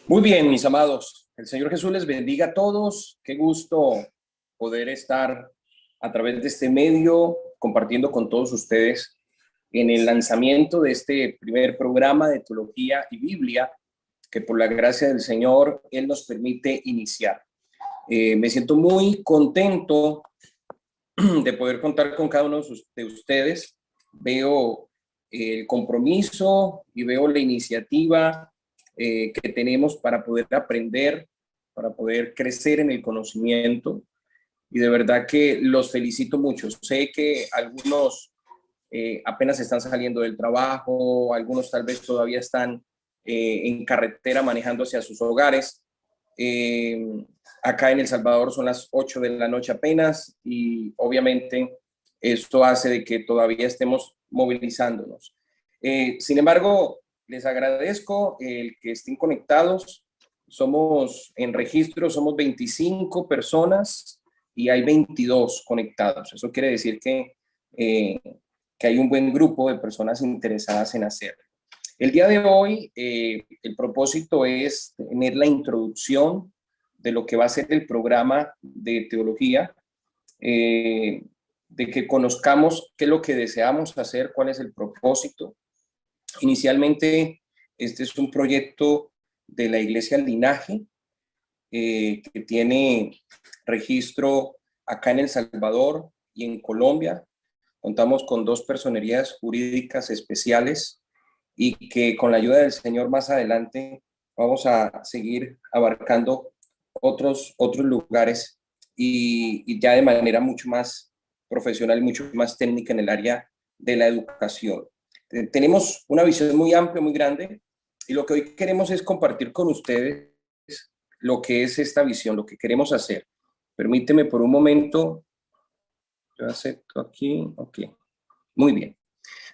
Muy bien, mis amados. El Señor Jesús les bendiga a todos. Qué gusto poder estar a través de este medio compartiendo con todos ustedes en el lanzamiento de este primer programa de Teología y Biblia que por la gracia del Señor Él nos permite iniciar. Me siento muy contento de poder contar con cada uno de ustedes. Veo el compromiso y veo la iniciativa que tenemos para poder aprender, para poder crecer en el conocimiento. Y de verdad que los felicito mucho. Sé que algunos apenas están saliendo del trabajo, algunos tal vez todavía están en carretera manejando hacia sus hogares. Acá en El Salvador son las 8 de la noche apenas y obviamente esto hace de que todavía estemos movilizándonos. Sin embargo, les agradezco el que estén conectados. Somos en registro, somos 25 personas y hay 22 conectados. Eso quiere decir que hay un buen grupo de personas interesadas en hacerlo. El día de hoy, el propósito es tener la introducción de lo que va a ser el programa de teología, de que conozcamos qué es lo que deseamos hacer, cuál es el propósito. Inicialmente, este es un proyecto de la Iglesia Linaje, que tiene registro acá en El Salvador y en Colombia. Contamos con 2 personerías jurídicas especiales y que con la ayuda del Señor más adelante vamos a seguir abarcando otros lugares y ya de manera mucho más profesional, mucho más técnica en el área de la educación. Tenemos una visión muy amplia, muy grande, y lo que hoy queremos es compartir con ustedes lo que es esta visión, lo que queremos hacer. Permíteme por un momento, yo acepto aquí, ok, muy bien.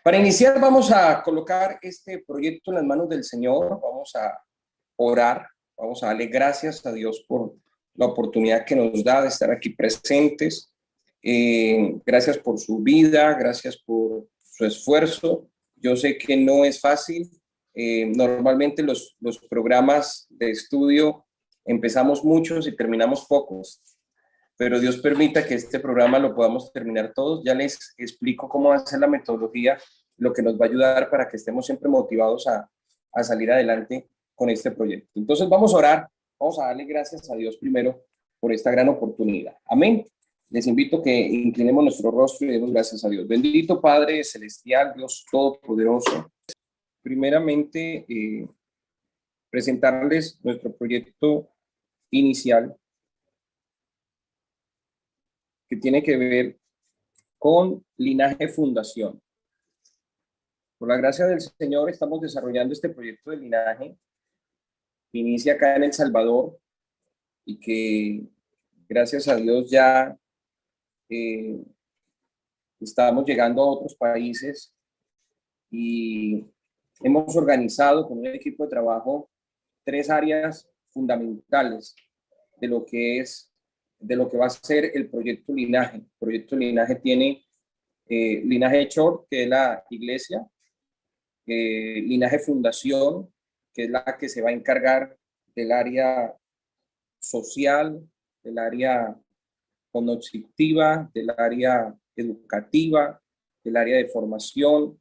Para iniciar vamos a colocar este proyecto en las manos del Señor, vamos a orar, vamos a darle gracias a Dios por la oportunidad que nos da de estar aquí presentes. Gracias por su vida, gracias por su esfuerzo. Yo sé que no es fácil. Normalmente los programas de estudio empezamos muchos y terminamos pocos, pero Dios permita que este programa lo podamos terminar todos. Ya les explico cómo va a ser la metodología, lo que nos va a ayudar para que estemos siempre motivados a salir adelante con este proyecto. Entonces vamos a orar, vamos a darle gracias a Dios primero por esta gran oportunidad. Amén. Les invito a que inclinemos nuestro rostro y demos gracias a Dios. Bendito Padre Celestial, Dios Todopoderoso. Primeramente, presentarles nuestro proyecto inicial que tiene que ver con Linaje Fundación. Por la gracia del Señor estamos desarrollando este proyecto de Linaje que inicia acá en El Salvador y que gracias a Dios ya estamos llegando a otros países y hemos organizado con un equipo de trabajo 3 áreas fundamentales de lo que va a ser el proyecto Linaje. El proyecto Linaje tiene Linaje Church, que es la iglesia, Linaje Fundación, que es la que se va a encargar del área social, del área cognitiva, del área educativa, del área de formación.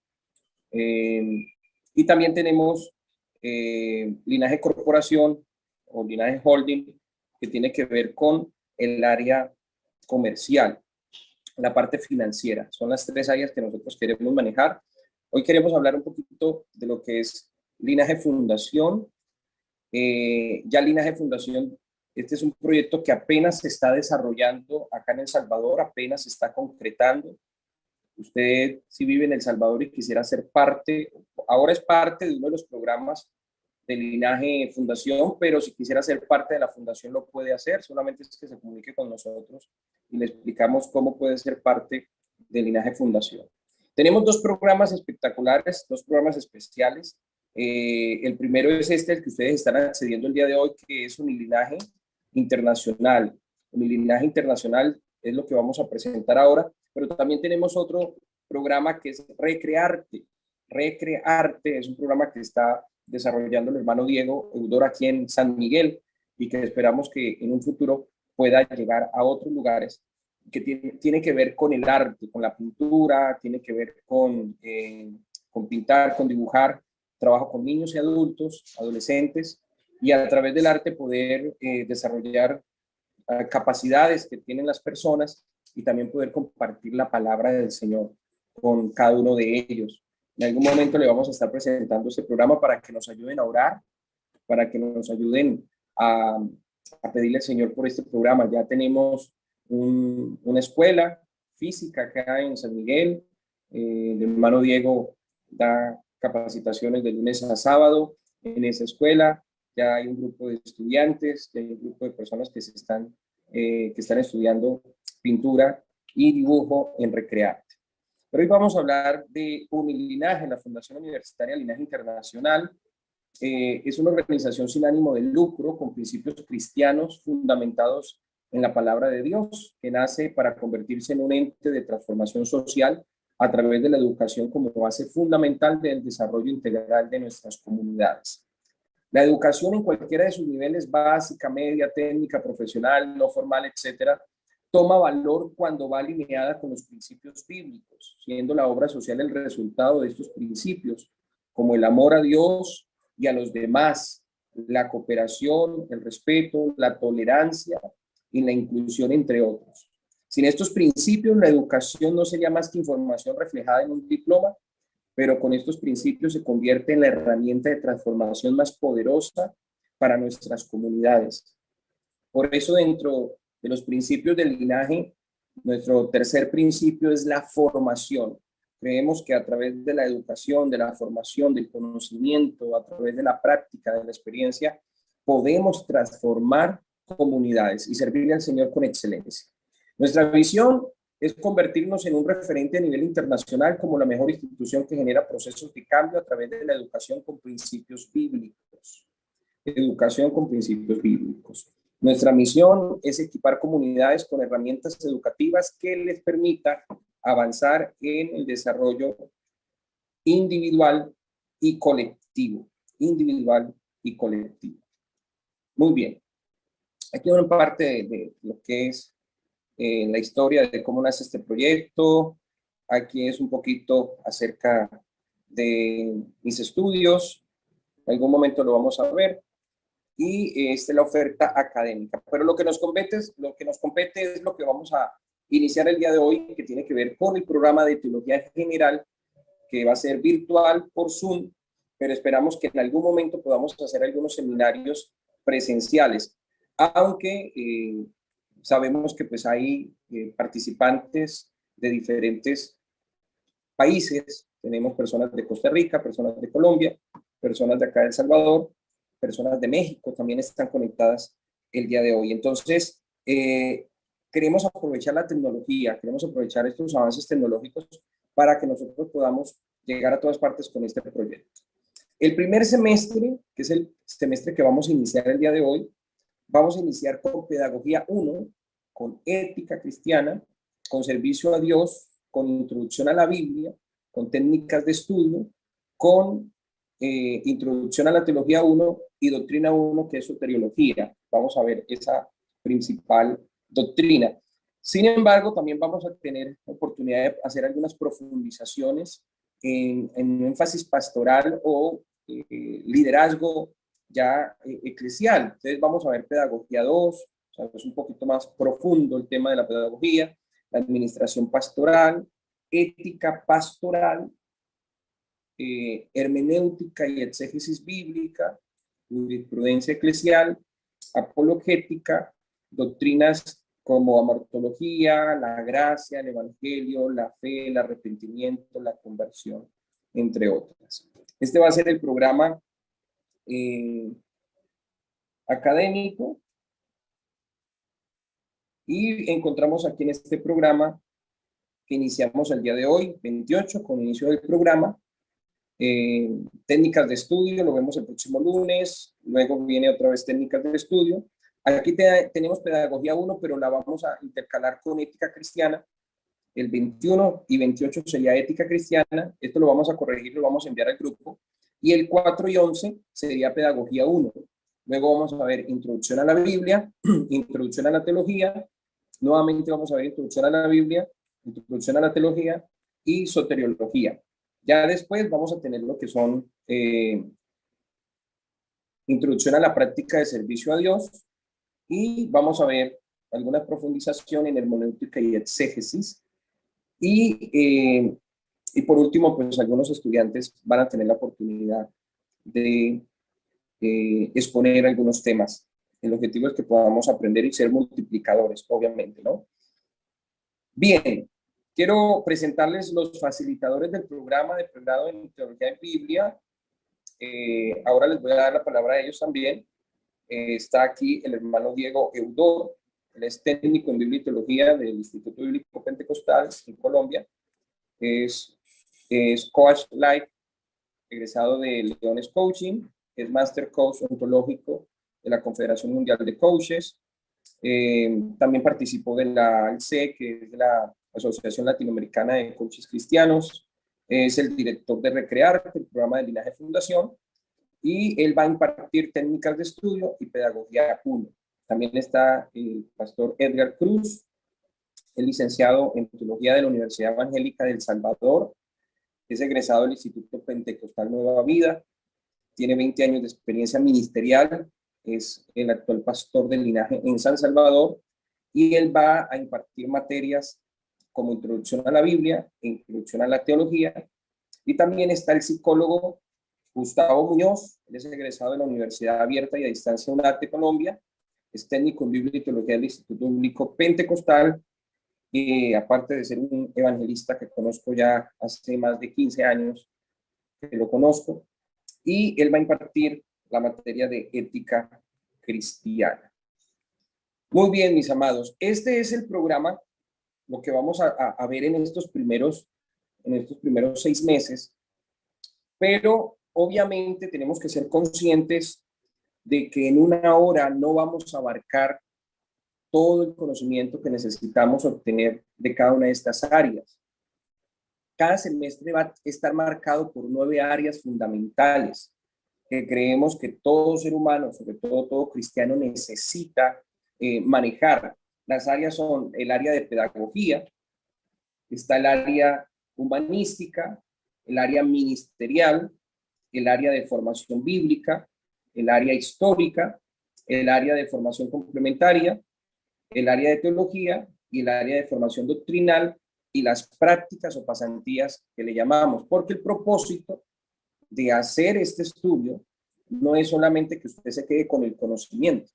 Y también tenemos Linaje Corporación o Linaje Holding, que tiene que ver con el área comercial, la parte financiera. Son las 3 áreas que nosotros queremos manejar. Hoy queremos hablar un poquito de lo que es Linaje Fundación. Ya Linaje Fundación, este es un proyecto que apenas se está desarrollando acá en El Salvador, apenas se está concretando. Usted, si vive en El Salvador y quisiera ser parte, ahora es parte de uno de los programas de Linaje Fundación, pero si quisiera ser parte de la fundación lo puede hacer, solamente es que se comunique con nosotros y le explicamos cómo puede ser parte de Linaje Fundación. Tenemos 2 programas espectaculares, 2 programas especiales. El primero es este, el que ustedes están accediendo el día de hoy, que es Unilinaje Internacional. Unilinaje Internacional es lo que vamos a presentar ahora, pero también tenemos otro programa que es Recrearte. Recrearte es un programa que está desarrollando el hermano Diego Eudor aquí en San Miguel, y que esperamos que en un futuro pueda llegar a otros lugares, que tiene que ver con el arte, con la pintura, tiene que ver con pintar, con dibujar. Trabajo con niños y adultos, adolescentes, y a través del arte poder desarrollar capacidades que tienen las personas y también poder compartir la palabra del Señor con cada uno de ellos. En algún momento le vamos a estar presentando este programa para que nos ayuden a orar, para que nos ayuden a pedirle al Señor por este programa. Ya tenemos una escuela física acá en San Miguel. El hermano Diego da capacitaciones de lunes a sábado en esa escuela. Ya hay un grupo de estudiantes, ya hay un grupo de personas que están estudiando pintura y dibujo en Recrearte. Pero hoy vamos a hablar de Unilinaje, la Fundación Universitaria Linaje Internacional. Es una organización sin ánimo de lucro con principios cristianos fundamentados en la palabra de Dios, que nace para convertirse en un ente de transformación social a través de la educación como base fundamental del desarrollo integral de nuestras comunidades. La educación en cualquiera de sus niveles, básica, media, técnica, profesional, no formal, etcétera, toma valor cuando va alineada con los principios bíblicos, siendo la obra social el resultado de estos principios, como el amor a Dios y a los demás, la cooperación, el respeto, la tolerancia y la inclusión, entre otros. Sin estos principios, la educación no sería más que información reflejada en un diploma, pero con estos principios se convierte en la herramienta de transformación más poderosa para nuestras comunidades. Por eso, dentro de los principios del linaje, nuestro tercer principio es la formación. Creemos que a través de la educación, de la formación, del conocimiento, a través de la práctica, de la experiencia, podemos transformar comunidades y servirle al Señor con excelencia. Nuestra visión es convertirnos en un referente a nivel internacional como la mejor institución que genera procesos de cambio a través de la educación con principios bíblicos. Educación con principios bíblicos. Nuestra misión es equipar comunidades con herramientas educativas que les permita avanzar en el desarrollo individual y colectivo. Individual y colectivo. Muy bien. Aquí una parte de lo que es la historia de cómo nace este proyecto. Aquí es un poquito acerca de mis estudios. En algún momento lo vamos a ver. Y esta es la oferta académica. Pero lo que nos compete es lo que vamos a iniciar el día de hoy, que tiene que ver con el programa de Teología General, que va a ser virtual por Zoom, pero esperamos que en algún momento podamos hacer algunos seminarios presenciales, aunque sabemos que pues hay participantes de diferentes países. Tenemos personas de Costa Rica, personas de Colombia, personas de acá de El Salvador, personas de México también están conectadas el día de hoy. Entonces, queremos aprovechar la tecnología, queremos aprovechar estos avances tecnológicos para que nosotros podamos llegar a todas partes con este proyecto. El primer semestre, que es el semestre que vamos a iniciar el día de hoy, vamos a iniciar con Pedagogía 1, con Ética Cristiana, con Servicio a Dios, con Introducción a la Biblia, con Técnicas de Estudio, con Introducción a la Teología 1 y Doctrina 1, que es Soteriología. Vamos a ver esa principal doctrina. Sin embargo, también vamos a tener oportunidad de hacer algunas profundizaciones en énfasis pastoral o liderazgo ya eclesial. Entonces vamos a ver Pedagogía 2, o sea, es un poquito más profundo el tema de la pedagogía, la administración pastoral, ética pastoral, hermenéutica y exégesis bíblica, jurisprudencia eclesial, apologética, doctrinas como amartología, la gracia, el evangelio, la fe, el arrepentimiento, la conversión, entre otras. Este va a ser el programa académico, y encontramos aquí en este programa que iniciamos el día de hoy, 28, con inicio del programa, técnicas de estudio, lo vemos el próximo lunes, luego viene otra vez técnicas de estudio. Aquí tenemos Pedagogía 1, pero la vamos a intercalar con Ética Cristiana. El 21 y 28 sería Ética Cristiana. Esto lo vamos a corregir, lo vamos a enviar al grupo. Y el 4 y 11 sería Pedagogía 1. Luego vamos a ver Introducción a la Biblia, Introducción a la Teología. Nuevamente vamos a ver Introducción a la Biblia, Introducción a la Teología y Soteriología. Ya después vamos a tener lo que son Introducción a la Práctica de Servicio a Dios, y vamos a ver alguna profundización en hermenéutica y exégesis. Y por último, pues algunos estudiantes van a tener la oportunidad de exponer algunos temas. El objetivo es que podamos aprender y ser multiplicadores, obviamente, ¿no? Bien, quiero presentarles los facilitadores del programa de pregrado en Teología en Biblia. Ahora les voy a dar la palabra a ellos también. Está aquí el hermano Diego Eudor, él es técnico en Biblia y Teología del Instituto Bíblico Pentecostal en Colombia. Es Coach Life, egresado de Leones Coaching, es Master Coach ontológico de la Confederación Mundial de Coaches. También participó de la ALCE, que es la Asociación Latinoamericana de Coaches Cristianos. Es el director de Recrear, el programa de Linaje Fundación, y él va a impartir técnicas de estudio y pedagogía 1. También está el pastor Edgar Cruz, el licenciado en teología de la Universidad Evangélica de El Salvador, es egresado del Instituto Pentecostal Nueva Vida, tiene 20 años de experiencia ministerial, es el actual pastor del linaje en San Salvador, y él va a impartir materias como Introducción a la Biblia, Introducción a la Teología, y también está el psicólogo Gustavo Muñoz, él es egresado de la Universidad Abierta y a Distancia UNAT de Colombia, es técnico en Biblia y Teología del Instituto Bíblico Pentecostal, y aparte de ser un evangelista que conozco ya hace más de 15 años, que lo conozco, y él va a impartir la materia de ética cristiana. Muy bien, mis amados, este es el programa, lo que vamos a ver en estos primeros 6 meses, pero obviamente tenemos que ser conscientes de que en una hora no vamos a abarcar todo el conocimiento que necesitamos obtener de cada una de estas áreas. Cada semestre va a estar marcado por 9 áreas fundamentales que creemos que todo ser humano, sobre todo cristiano, necesita manejar. Las áreas son el área de pedagogía, está el área humanística, el área ministerial, el área de formación bíblica, el área histórica, el área de formación complementaria, el área de teología y el área de formación doctrinal y las prácticas o pasantías que le llamamos, porque el propósito de hacer este estudio no es solamente que usted se quede con el conocimiento.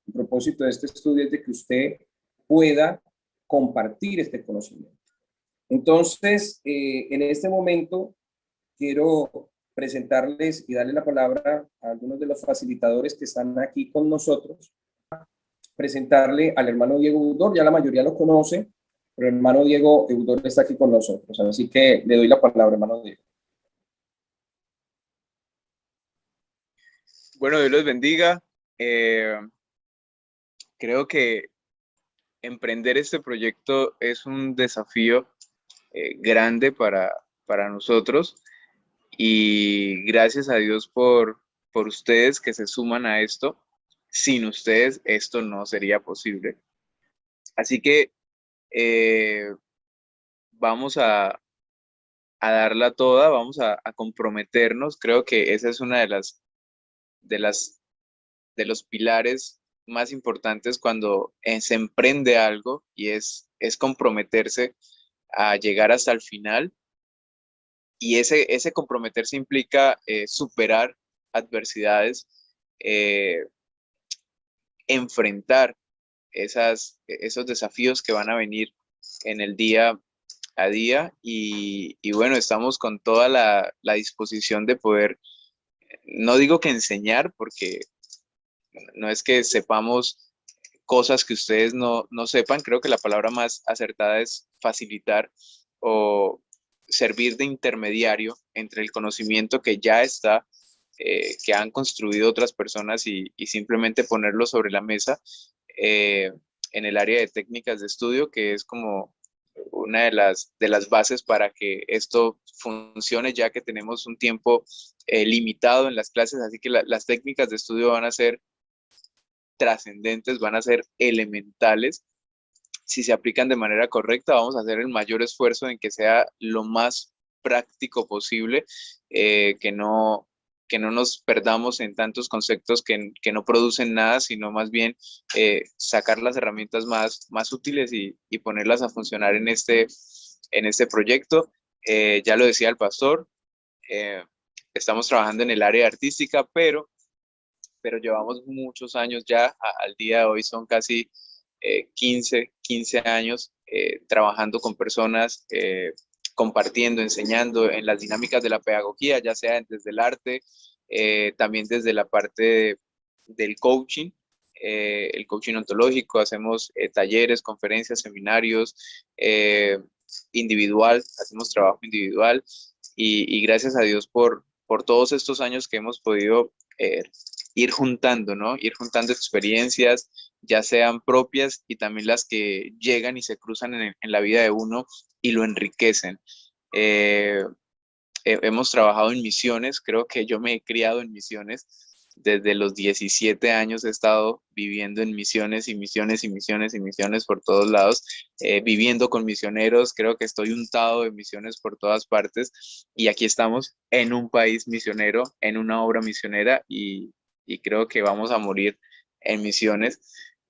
El propósito de este estudio es de que usted pueda compartir este conocimiento. Entonces, en este momento quiero presentarles y darle la palabra a algunos de los facilitadores que están aquí con nosotros. Presentarle al hermano Diego Eudor, ya la mayoría lo conoce, pero el hermano Diego Eudor está aquí con nosotros, así que le doy la palabra, hermano Diego. Bueno, Dios los bendiga. Creo que emprender este proyecto es un desafío grande para nosotros, y gracias a Dios por ustedes que se suman a esto. Sin ustedes esto no sería posible. Así que vamos a darla toda, vamos a comprometernos. Creo que esa es una de los pilares más importantes cuando se emprende algo, y es comprometerse a llegar hasta el final. Y ese comprometerse implica superar adversidades, enfrentar esos desafíos que van a venir en el día a día. Y bueno, estamos con toda la disposición de poder, no digo que enseñar, porque no es que sepamos cosas que ustedes no sepan. Creo que la palabra más acertada es facilitar o servir de intermediario entre el conocimiento que ya está, que han construido otras personas, y simplemente ponerlo sobre la mesa en el área de técnicas de estudio, que es como una de las bases para que esto funcione, ya que tenemos un tiempo limitado en las clases, así que las técnicas de estudio van a ser trascendentes, van a ser elementales. Si se aplican de manera correcta, vamos a hacer el mayor esfuerzo en que sea lo más práctico posible, que no nos perdamos en tantos conceptos que no producen nada, sino más bien sacar las herramientas más útiles y ponerlas a funcionar en este proyecto. Ya lo decía el pastor, estamos trabajando en el área artística, pero llevamos muchos años ya, al día de hoy son casi 15 años trabajando con personas, compartiendo, enseñando en las dinámicas de la pedagogía, ya sea desde el arte, también desde la parte del coaching, el coaching ontológico, hacemos talleres, conferencias, seminarios, individual, hacemos trabajo individual y gracias a Dios por todos estos años que hemos podido ir juntando, ¿no? Ir juntando experiencias, ya sean propias y también las que llegan y se cruzan en la vida de uno y lo enriquecen. Hemos trabajado en misiones, creo que yo me he criado en misiones. Desde los 17 años he estado viviendo en misiones y misiones y misiones y misiones por todos lados, viviendo con misioneros, creo que estoy untado de misiones por todas partes y aquí estamos en un país misionero, en una obra misionera y creo que vamos a morir en misiones.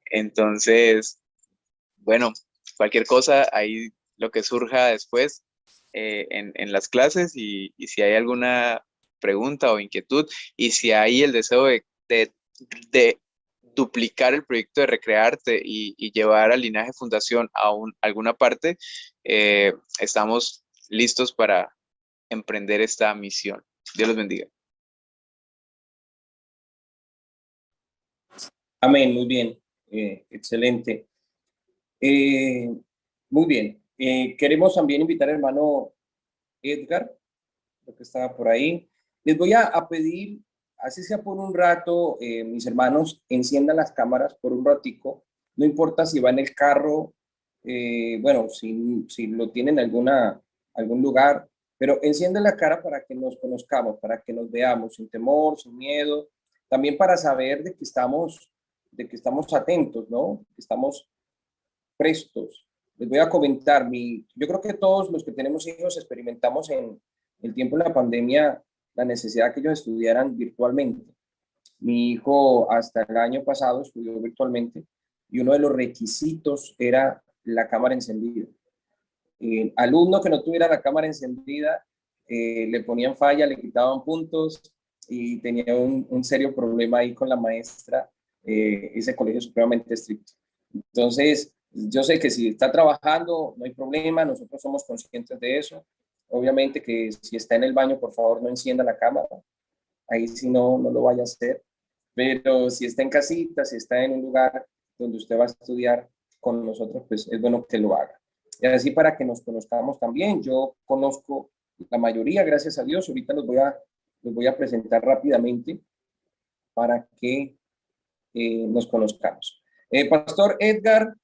Entonces, bueno, cualquier cosa, ahí lo que surja después en las clases y si hay alguna pregunta o inquietud y si hay el deseo de duplicar el proyecto de Recrearte y llevar al Linaje Fundación a alguna parte, estamos listos para emprender esta misión. Dios los bendiga. Amén, muy bien, excelente. Muy bien, queremos también invitar al hermano Edgar, lo que estaba por ahí. Les voy a pedir, así sea por un rato, mis hermanos, enciendan las cámaras por un ratico, no importa si va en el carro, bueno, si lo tienen en algún lugar, pero enciendan la cara para que nos conozcamos, para que nos veamos sin temor, sin miedo, también para saber de que estamos atentos, ¿no? Que estamos prestos. Les voy a comentar, yo creo que todos los que tenemos hijos experimentamos en el tiempo de la pandemia la necesidad que ellos estudiaran virtualmente. Mi hijo hasta el año pasado estudió virtualmente y uno de los requisitos era la cámara encendida. Alumno que no tuviera la cámara encendida, le ponían falla, le quitaban puntos y tenía un serio problema ahí con la maestra. Ese colegio es supremamente estricto. Entonces, yo sé que si está trabajando, no hay problema, nosotros somos conscientes de eso. Obviamente que si está en el baño, por favor, no encienda la cámara. Ahí sí no lo vaya a hacer. Pero si está en casita, si está en un lugar donde usted va a estudiar con nosotros, pues es bueno que lo haga. Y así para que nos conozcamos también. Yo conozco la mayoría, gracias a Dios. Ahorita los voy a presentar rápidamente para que nos conozcamos. Pastor Edgar,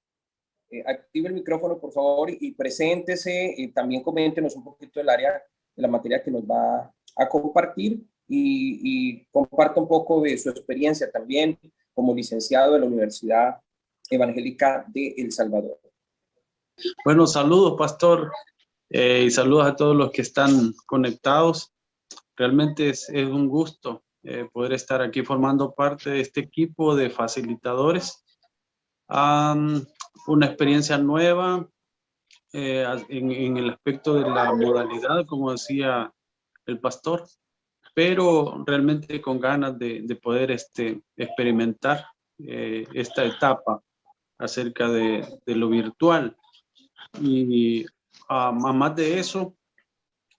active el micrófono, por favor, y preséntese. También coméntenos un poquito del área de la materia que nos va a compartir y comparta un poco de su experiencia también como licenciado de la Universidad Evangélica de El Salvador. Bueno, saludos, pastor, y saludos a todos los que están conectados. Realmente es un gusto poder estar aquí formando parte de este equipo de facilitadores. Una experiencia nueva en el aspecto de la modalidad, como decía el pastor, pero realmente con ganas de poder experimentar esta etapa acerca de lo virtual. Y más de eso,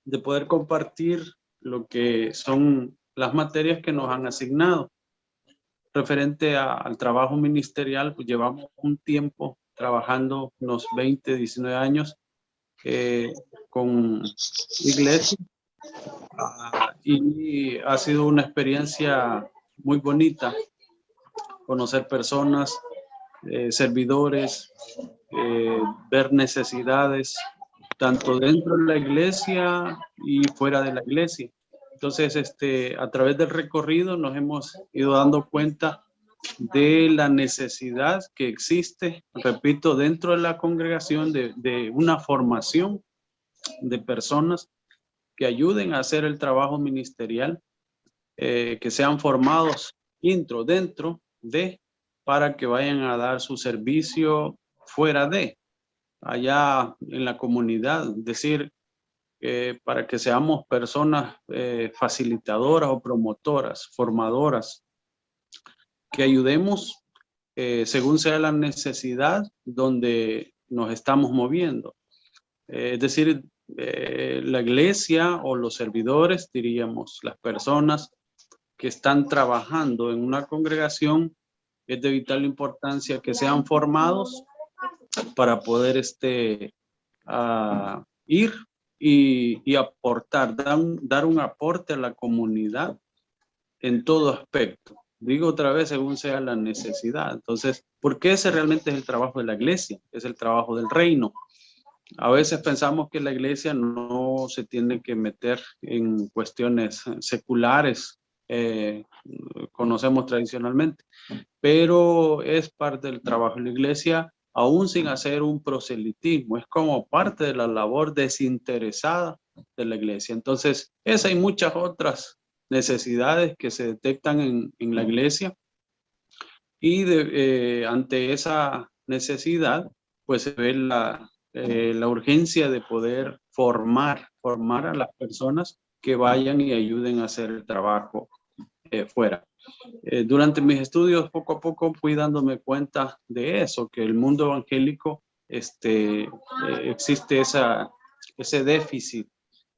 de poder compartir lo que son las materias que nos han asignado. Referente al trabajo ministerial, pues llevamos un tiempo trabajando, unos 20, 19 años con iglesia y ha sido una experiencia muy bonita conocer personas, servidores, ver necesidades tanto dentro de la iglesia y fuera de la iglesia. Entonces, a través del recorrido nos hemos ido dando cuenta de la necesidad que existe, repito, dentro de la congregación de una formación de personas que ayuden a hacer el trabajo ministerial, que sean formados dentro de, para que vayan a dar su servicio fuera de, allá en la comunidad, es decir, para que seamos personas facilitadoras o promotoras, formadoras, que ayudemos según sea la necesidad donde nos estamos moviendo. Es decir, la iglesia o los servidores, diríamos, las personas que están trabajando en una congregación, es de vital importancia que sean formados para poder ir y aportar, dar un aporte a la comunidad en todo aspecto. Digo otra vez, según sea la necesidad. Entonces, porque ese realmente es el trabajo de la iglesia, es el trabajo del reino. A veces pensamos que la iglesia no se tiene que meter en cuestiones seculares, conocemos tradicionalmente, pero es parte del trabajo de la iglesia, aún sin hacer un proselitismo, es como parte de la labor desinteresada de la iglesia. Entonces, esa y muchas otras necesidades que se detectan en la iglesia, y ante esa necesidad, pues se ve la urgencia de poder formar a las personas que vayan y ayuden a hacer el trabajo fuera. Durante mis estudios, poco a poco fui dándome cuenta de eso, que el mundo evangélico existe ese déficit,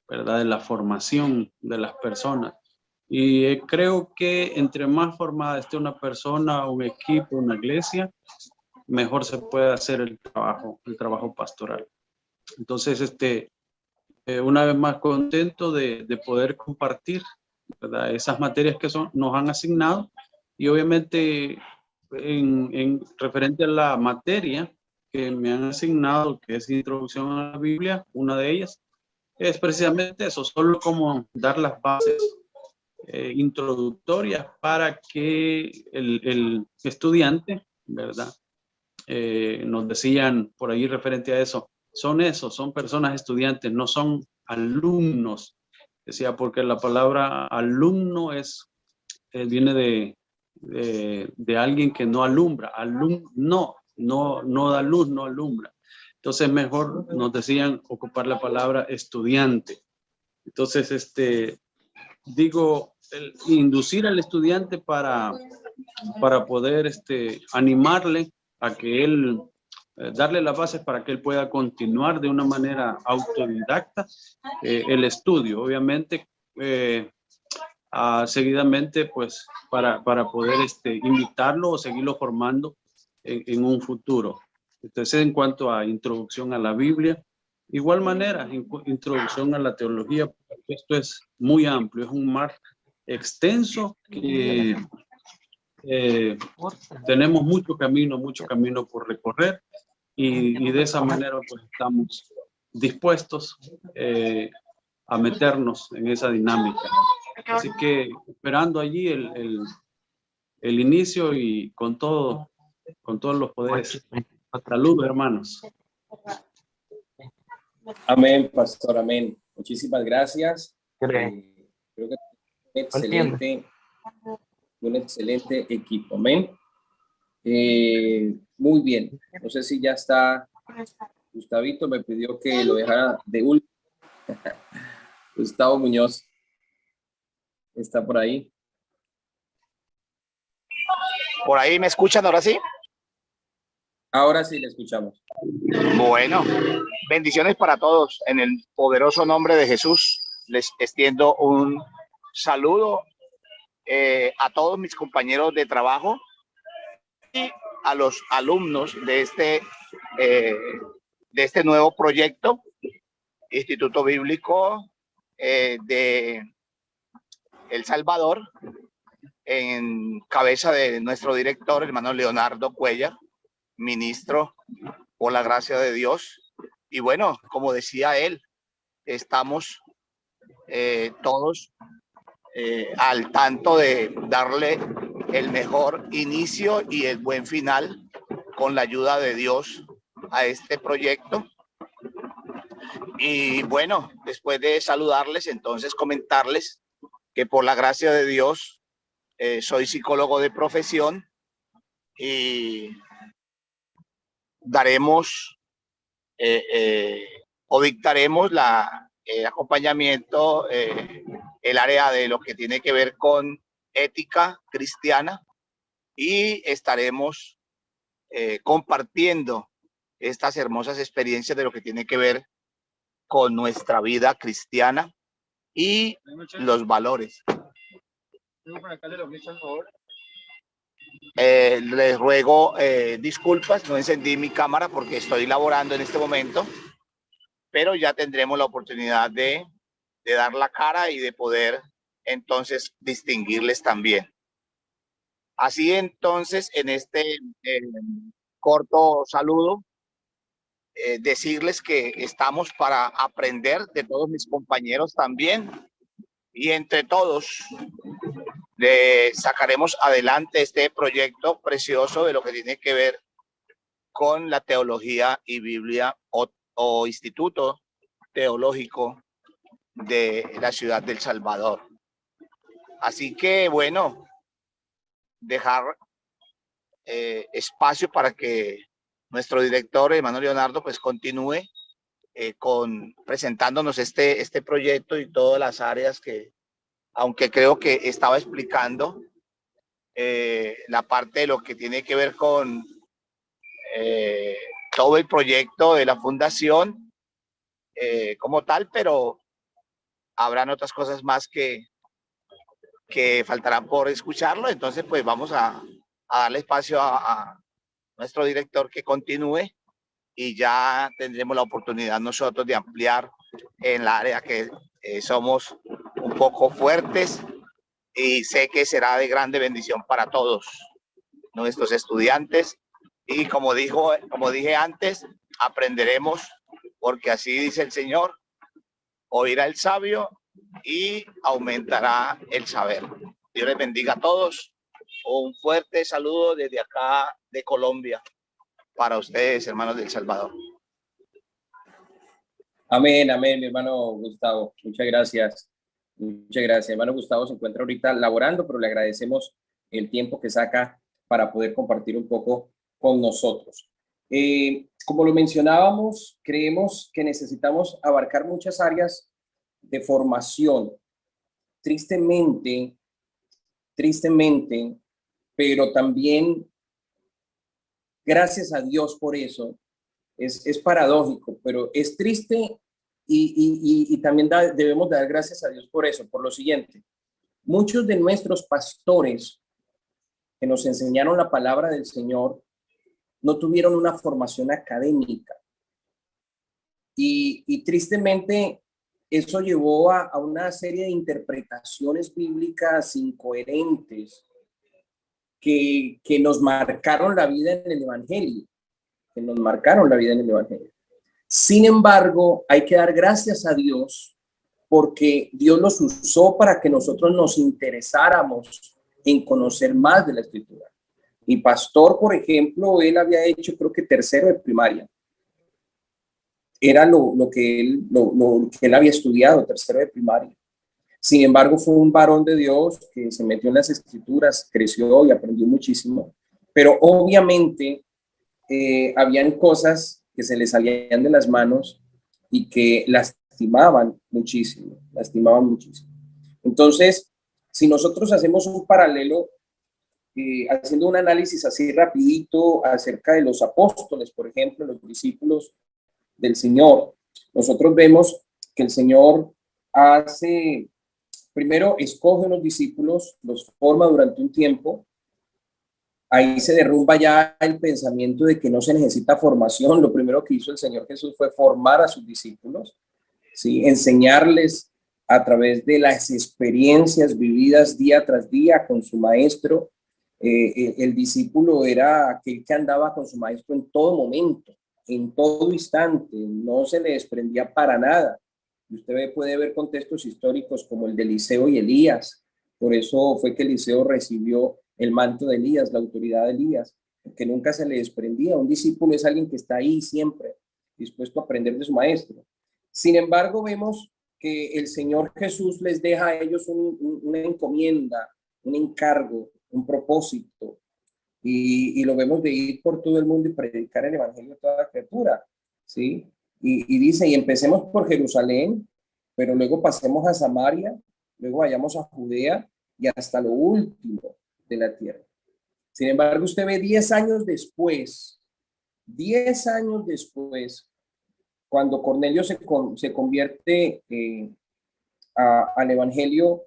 ¿verdad?, de la formación de las personas. Y creo que entre más formada esté una persona, un equipo, una iglesia, mejor se puede hacer el trabajo pastoral. Entonces, una vez más contento de poder compartir, ¿verdad?, esas materias que nos han asignado, y obviamente en referente a la materia que me han asignado, que es Introducción a la Biblia, una de ellas es precisamente eso, solo como dar las bases introductorias para que el estudiante, ¿verdad? Nos decían por ahí referente a eso, son personas estudiantes, no son alumnos. Decía, porque la palabra alumno viene de alguien que no alumbra, no da luz, no alumbra. Entonces mejor nos decían ocupar la palabra estudiante. Entonces, digo, inducir al estudiante para poder animarle a que él, darle las bases para que él pueda continuar de una manera autodidacta el estudio, obviamente, seguidamente, pues, para poder invitarlo o seguirlo formando en un futuro. Entonces, en cuanto a introducción a la Biblia, igual manera, introducción a la teología, porque esto es muy amplio, es un mar extenso que tenemos mucho camino por recorrer, y de esa manera pues estamos dispuestos a meternos en esa dinámica. Así que esperando allí el inicio, y con todos los poderes. Saludos, hermanos. Amén, pastor, amén. Muchísimas gracias. Creo que un excelente equipo. Amén. Muy bien. No sé si ya está. Gustavito me pidió que lo dejara de último. Gustavo Muñoz está por ahí. ¿Por ahí me escuchan ahora sí? Ahora sí le escuchamos. Bueno, bendiciones para todos. En el poderoso nombre de Jesús les extiendo un saludo a todos mis compañeros de trabajo y a los alumnos de este nuevo proyecto, Instituto Bíblico de El Salvador, en cabeza de nuestro director, hermano Leonardo Cuellar, ministro por la gracia de Dios. Y bueno, como decía él, estamos todos al tanto de darle el mejor inicio y el buen final con la ayuda de Dios a este proyecto. Y bueno, después de saludarles, entonces comentarles que por la gracia de Dios soy psicólogo de profesión y daremos o dictaremos el acompañamiento, el área de lo que tiene que ver con ética cristiana, y estaremos compartiendo estas hermosas experiencias de lo que tiene que ver con nuestra vida cristiana y los valores. Les ruego disculpas, no encendí mi cámara porque estoy laborando en este momento, pero ya tendremos la oportunidad de dar la cara y de poder entonces distinguirles también. Así entonces, en este corto saludo, decirles que estamos para aprender de todos mis compañeros también, y entre todos sacaremos adelante este proyecto precioso de lo que tiene que ver con la teología y Biblia o Instituto Teológico de la ciudad del Salvador. Así que bueno, dejar espacio para que nuestro director, Hermano Leonardo, pues continúe presentándonos este proyecto y todas las áreas que, aunque creo que estaba explicando la parte de lo que tiene que ver con todo el proyecto de la fundación como tal, pero habrán otras cosas más que faltarán por escucharlo. Entonces pues vamos a darle espacio a nuestro director que continúe, y ya tendremos la oportunidad nosotros de ampliar en la área que somos un poco fuertes, y sé que será de grande bendición para todos nuestros estudiantes. Y como dije antes, aprenderemos, porque así dice el Señor: oirá el sabio y aumentará el saber. Dios les bendiga a todos. Un fuerte saludo desde acá de Colombia para ustedes, hermanos del Salvador. Amén, amén, mi hermano Gustavo. Muchas gracias. Muchas gracias. Hermano Gustavo se encuentra ahorita laborando, pero le agradecemos el tiempo que saca para poder compartir un poco con nosotros. Como lo mencionábamos, creemos que necesitamos abarcar muchas áreas de formación. Tristemente, pero también gracias a Dios por eso. Es paradójico, pero es triste y también debemos dar gracias a Dios por eso, por lo siguiente. Muchos de nuestros pastores que nos enseñaron la palabra del Señor no tuvieron una formación académica, y tristemente eso llevó a una serie de interpretaciones bíblicas incoherentes que nos marcaron la vida en el Evangelio. Sin embargo, hay que dar gracias a Dios porque Dios los usó para que nosotros nos interesáramos en conocer más de la Escritura. Mi pastor, por ejemplo, él había hecho, creo que tercero de primaria. Era lo que él había estudiado, tercero de primaria. Sin embargo, fue un varón de Dios que se metió en las Escrituras, creció y aprendió muchísimo. Pero obviamente habían cosas que se le salían de las manos y que lastimaban muchísimo. Entonces, si nosotros hacemos un paralelo, haciendo un análisis así rapidito acerca de los apóstoles, por ejemplo, los discípulos del Señor, nosotros vemos que el Señor primero escoge unos discípulos, los forma durante un tiempo. Ahí se derrumba ya el pensamiento de que no se necesita formación. Lo primero que hizo el Señor Jesús fue formar a sus discípulos, ¿sí? Enseñarles a través de las experiencias vividas día tras día con su maestro. El discípulo era aquel que andaba con su maestro en todo momento, en todo instante, no se le desprendía para nada. Y usted puede ver contextos históricos como el de Eliseo y Elías. Por eso fue que Eliseo recibió el manto de Elías, la autoridad de Elías, porque nunca se le desprendía. Un discípulo es alguien que está ahí siempre, dispuesto a aprender de su maestro. Sin embargo, vemos que el Señor Jesús les deja a ellos una encomienda, un encargo, un propósito, y lo vemos de ir por todo el mundo y predicar el evangelio a toda criatura, ¿sí? Y dice, y empecemos por Jerusalén, pero luego pasemos a Samaria, luego vayamos a Judea y hasta lo último de la tierra. Sin embargo, usted ve 10 años después, cuando Cornelio se convierte al evangelio,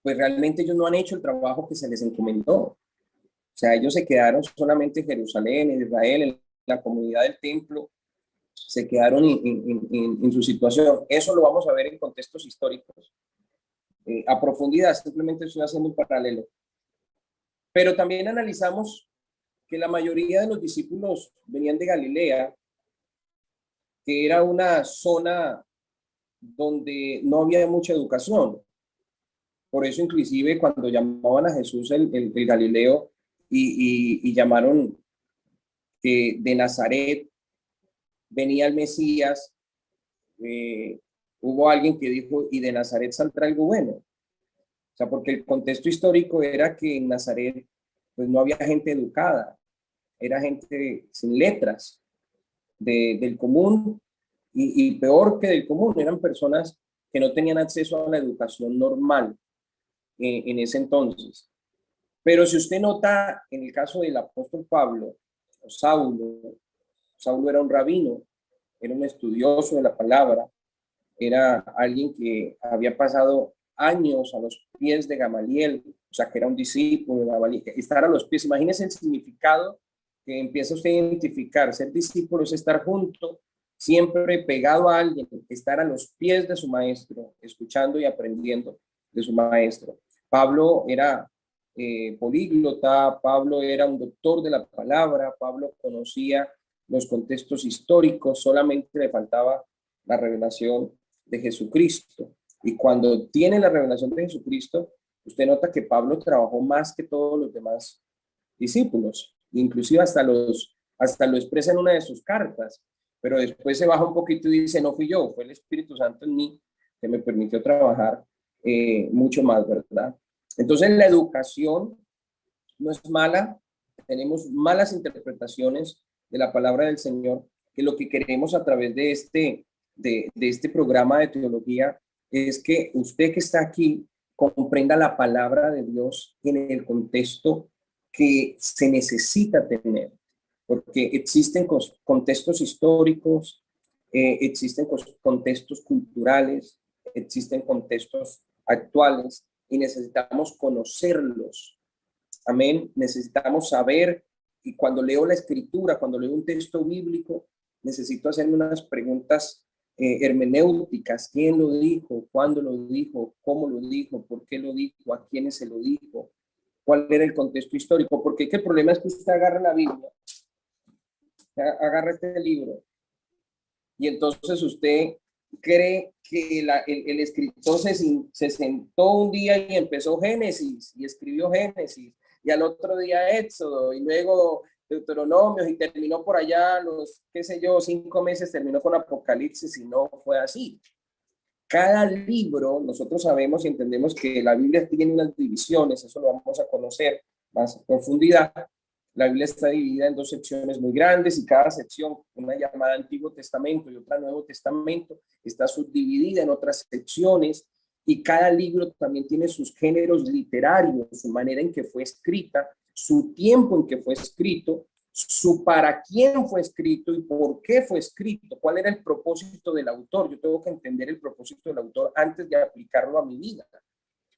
pues realmente ellos no han hecho el trabajo que se les encomendó. O sea, ellos se quedaron solamente en Jerusalén, en Israel, en la comunidad del templo, se quedaron en su situación. Eso lo vamos a ver en contextos históricos. A profundidad, simplemente estoy haciendo un paralelo. Pero también analizamos que la mayoría de los discípulos venían de Galilea, que era una zona donde no había mucha educación. Por eso, inclusive, cuando llamaban a Jesús el Galileo y llamaron que de Nazaret venía el Mesías, hubo alguien que dijo, y de Nazaret saldrá algo bueno. O sea, porque el contexto histórico era que en Nazaret pues no había gente educada, era gente sin letras, del común, y peor que del común, eran personas que no tenían acceso a la educación normal en ese entonces. Pero si usted nota, en el caso del apóstol Pablo, Saulo era un rabino, era un estudioso de la palabra, era alguien que había pasado años a los pies de Gamaliel, o sea, que era un discípulo de Gamaliel, estar a los pies. Imagínense el significado que empieza usted a identificar. Ser discípulo es estar junto, siempre pegado a alguien, estar a los pies de su maestro, escuchando y aprendiendo de su maestro. Pablo era políglota, Pablo era un doctor de la palabra, Pablo conocía los contextos históricos, solamente le faltaba la revelación de Jesucristo. Y cuando tiene la revelación de Jesucristo, usted nota que Pablo trabajó más que todos los demás discípulos, inclusive hasta lo expresa en una de sus cartas, pero después se baja un poquito y dice, no fui yo, fue el Espíritu Santo en mí que me permitió trabajar mucho más, ¿verdad? Entonces la educación no es mala, tenemos malas interpretaciones de la palabra del Señor, que lo que queremos a través de este programa de teología es que usted que está aquí comprenda la palabra de Dios en el contexto que se necesita tener, porque existen contextos históricos, existen contextos culturales, existen contextos actuales y necesitamos conocerlos. Amén. Necesitamos saber, y cuando leo la escritura, cuando leo un texto bíblico, necesito hacerme unas preguntas hermenéuticas. ¿Quién lo dijo? ¿Cuándo lo dijo? ¿Cómo lo dijo? ¿Por qué lo dijo? ¿A quiénes se lo dijo? ¿Cuál era el contexto histórico? Porque el problema es que usted agarra la Biblia, agarra este libro, y entonces usted cree que el escritor se sentó un día y empezó Génesis y escribió Génesis, y al otro día Éxodo, y luego Deuteronomios, y terminó por allá los, 5 meses, terminó con Apocalipsis, y no fue así. Cada libro, nosotros sabemos y entendemos que la Biblia tiene unas divisiones, eso lo vamos a conocer más en profundidad. La Biblia está dividida en 2 secciones muy grandes, y cada sección, una llamada Antiguo Testamento y otra Nuevo Testamento, está subdividida en otras secciones, y cada libro también tiene sus géneros literarios, su manera en que fue escrita, su tiempo en que fue escrito, su para quién fue escrito y por qué fue escrito, cuál era el propósito del autor. Yo tengo que entender el propósito del autor antes de aplicarlo a mi vida,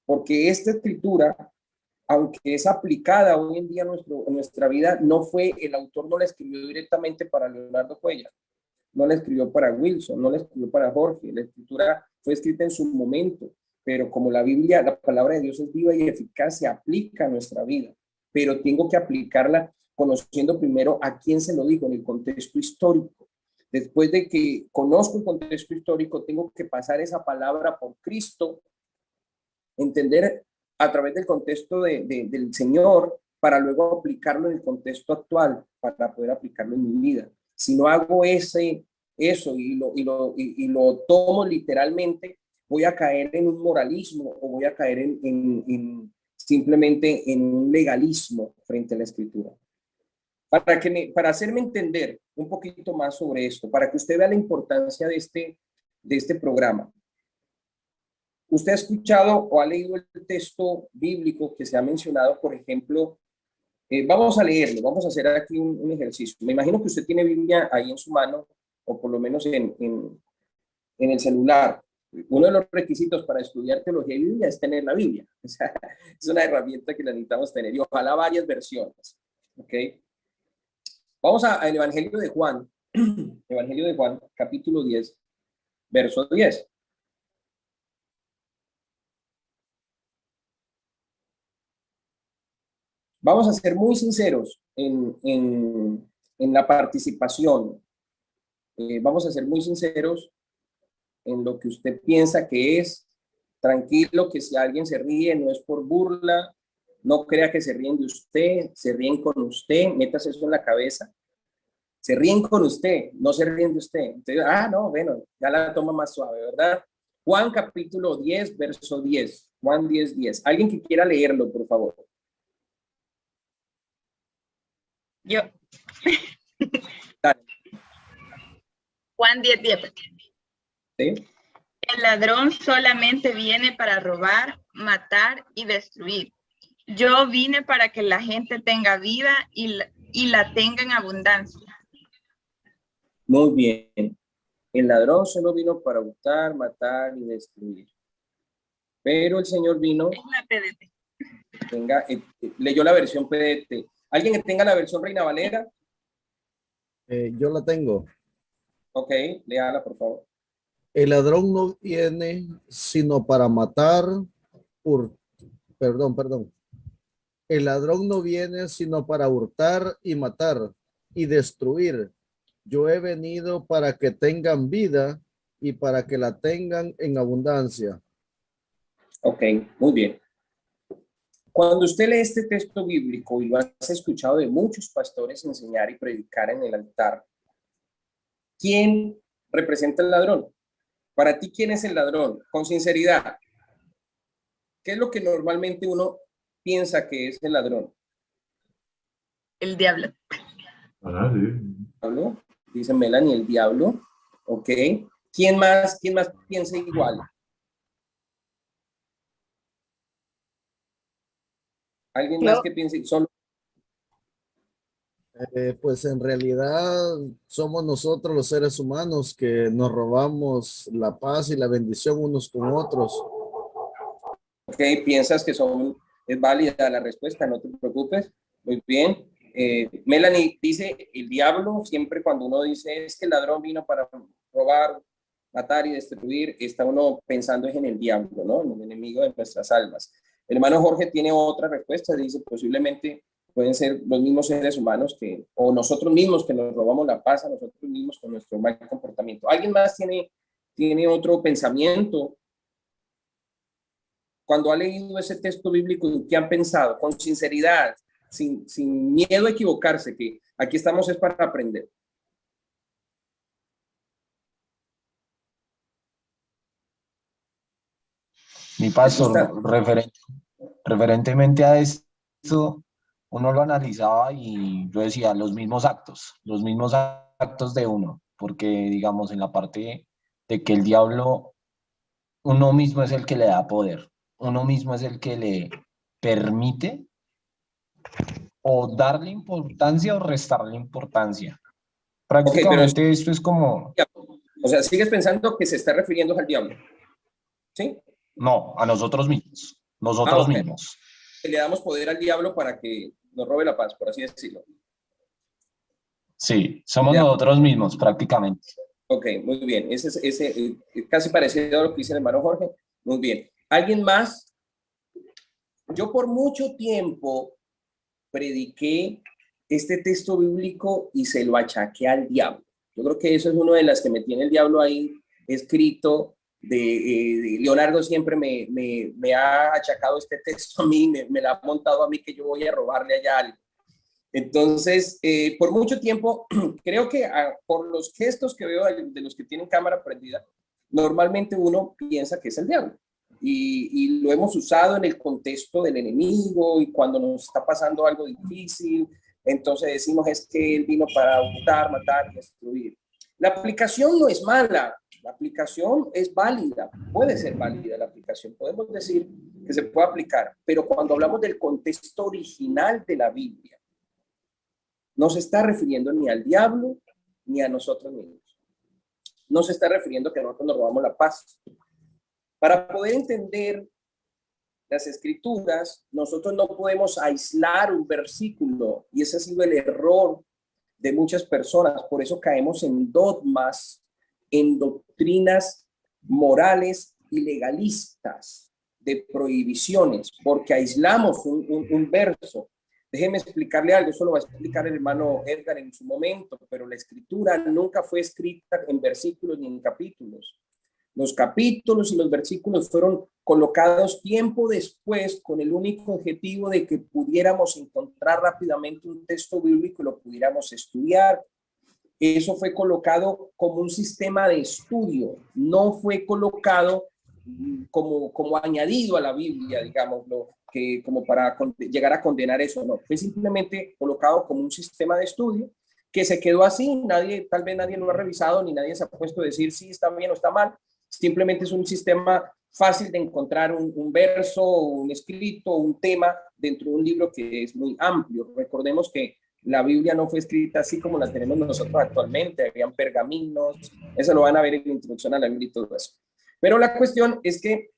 porque esta escritura, aunque es aplicada hoy en día en nuestra vida, el autor no la escribió directamente para Leonardo Cuellar, no la escribió para Wilson, no la escribió para Jorge. La escritura fue escrita en su momento, pero como la Biblia, la palabra de Dios es viva y eficaz, se aplica a nuestra vida, pero tengo que aplicarla conociendo primero a quién se lo dijo en el contexto histórico. Después de que conozco el contexto histórico, tengo que pasar esa palabra por Cristo, entender a través del contexto del Señor, para luego aplicarlo en el contexto actual, para poder aplicarlo en mi vida. Si no hago eso y lo tomo literalmente, voy a caer en un moralismo o voy a caer simplemente en un legalismo frente a la Escritura. Para hacerme entender un poquito más sobre esto, para que usted vea la importancia de este programa. ¿Usted ha escuchado o ha leído el texto bíblico que se ha mencionado, por ejemplo? Vamos a leerlo, vamos a hacer aquí un ejercicio. Me imagino que usted tiene Biblia ahí en su mano, o por lo menos en el celular. Uno de los requisitos para estudiar teología y Biblia es tener la Biblia. O sea, es una herramienta que la necesitamos tener, y ojalá varias versiones. ¿Ok? Vamos al Evangelio de Juan. Evangelio de Juan, capítulo 10, verso 10. Vamos a ser muy sinceros en la participación. Vamos a ser muy sinceros en lo que usted piensa que es. Tranquilo, que si alguien se ríe no es por burla, no crea que se ríen de usted, se ríen con usted, métase eso en la cabeza. Se ríen con usted, no se ríen de usted. Entonces, no, bueno, ya la toma más suave, ¿verdad? Juan capítulo 10, verso 10. Juan 10, 10. Alguien que quiera leerlo, por favor. Yo. Dale. Juan 10, 10. ¿Sí? El ladrón solamente viene para robar, matar y destruir. Yo vine para que la gente tenga vida y la tenga en abundancia. Muy bien. El ladrón solo vino para hurtar, matar y destruir. Pero el Señor vino... Es la PDT. Leyó la versión PDT. ¿Alguien que tenga la versión Reina Valera? Yo la tengo. Ok, léala, por favor. El ladrón no viene sino para matar, perdón. El ladrón no viene sino para hurtar y matar y destruir. Yo he venido para que tengan vida y para que la tengan en abundancia. Ok, muy bien. Cuando usted lee este texto bíblico y lo has escuchado de muchos pastores enseñar y predicar en el altar, ¿quién representa al ladrón? Para ti, ¿quién es el ladrón? Con sinceridad, ¿qué es lo que normalmente uno piensa que es el ladrón? El diablo. ¿Diablo? Dice Melanie, el diablo. Ok. ¿Quién más piensa igual? ¿Alguien más que piense solo? Pues en realidad somos nosotros los seres humanos que nos robamos la paz y la bendición unos con otros. Ok, piensas que es válida la respuesta, no te preocupes. Muy bien. Melanie dice el diablo. Siempre cuando uno dice es que el ladrón vino para robar, matar y destruir, está uno pensando en el diablo, ¿no? En el enemigo de nuestras almas. El hermano Jorge tiene otra respuesta. Dice posiblemente pueden ser los mismos seres humanos o nosotros mismos que nos robamos la paz a nosotros mismos con nuestro mal comportamiento. ¿Alguien más tiene otro pensamiento? Cuando ha leído ese texto bíblico, ¿qué han pensado? Con sinceridad, sin miedo a equivocarse, que aquí estamos es para aprender. Mi pastor, referentemente a esto, uno lo analizaba y yo decía los mismos actos de uno, porque digamos en la parte de que el diablo, uno mismo es el que le da poder, uno mismo es el que le permite o darle importancia o restarle importancia. Prácticamente esto es como... O sea, ¿sigues pensando que se está refiriendo al diablo? ¿Sí? No, a nosotros mismos. Nosotros mismos. Le damos poder al diablo para que nos robe la paz, por así decirlo. Sí, somos nosotros mismos prácticamente. Ok, muy bien. Ese casi parecido a lo que dice el hermano Jorge. Muy bien. ¿Alguien más? Yo por mucho tiempo prediqué este texto bíblico y se lo achaqué al diablo. Yo creo que eso es una de las que me tiene el diablo ahí escrito. Leonardo siempre me ha achacado este texto a mí, me la ha montado a mí que yo voy a robarle allá algo. Entonces, por mucho tiempo, creo que por los gestos que veo de los que tienen cámara prendida, normalmente uno piensa que es el diablo. Y lo hemos usado en el contexto del enemigo y cuando nos está pasando algo difícil, entonces decimos es que él vino para hurtar, matar y destruir. La aplicación no es mala, la aplicación es válida, puede ser válida la aplicación, podemos decir que se puede aplicar, pero cuando hablamos del contexto original de la Biblia, no se está refiriendo ni al diablo ni a nosotros mismos. No se está refiriendo a que nosotros nos robamos la paz. Para poder entender las escrituras, nosotros no podemos aislar un versículo, y ese ha sido el error de muchas personas. Por eso caemos en dogmas, en doctrinas morales y legalistas de prohibiciones, porque aislamos un verso. Déjeme explicarle algo, eso lo va a explicar el hermano Edgar en su momento, pero la escritura nunca fue escrita en versículos ni en capítulos. Los capítulos y los versículos fueron colocados tiempo después con el único objetivo de que pudiéramos encontrar rápidamente un texto bíblico y lo pudiéramos estudiar. Eso fue colocado como un sistema de estudio, no fue colocado como añadido a la Biblia, digámoslo, que como para llegar a condenar eso, no, fue simplemente colocado como un sistema de estudio que se quedó así, tal vez nadie lo ha revisado, ni nadie se ha puesto a decir si está bien o está mal, simplemente es un sistema fácil de encontrar un verso, un escrito, un tema dentro de un libro que es muy amplio. Recordemos que la Biblia no fue escrita así como la tenemos nosotros actualmente, habían pergaminos, eso lo van a ver en la introducción a la Biblia y todo eso. Pero la cuestión es que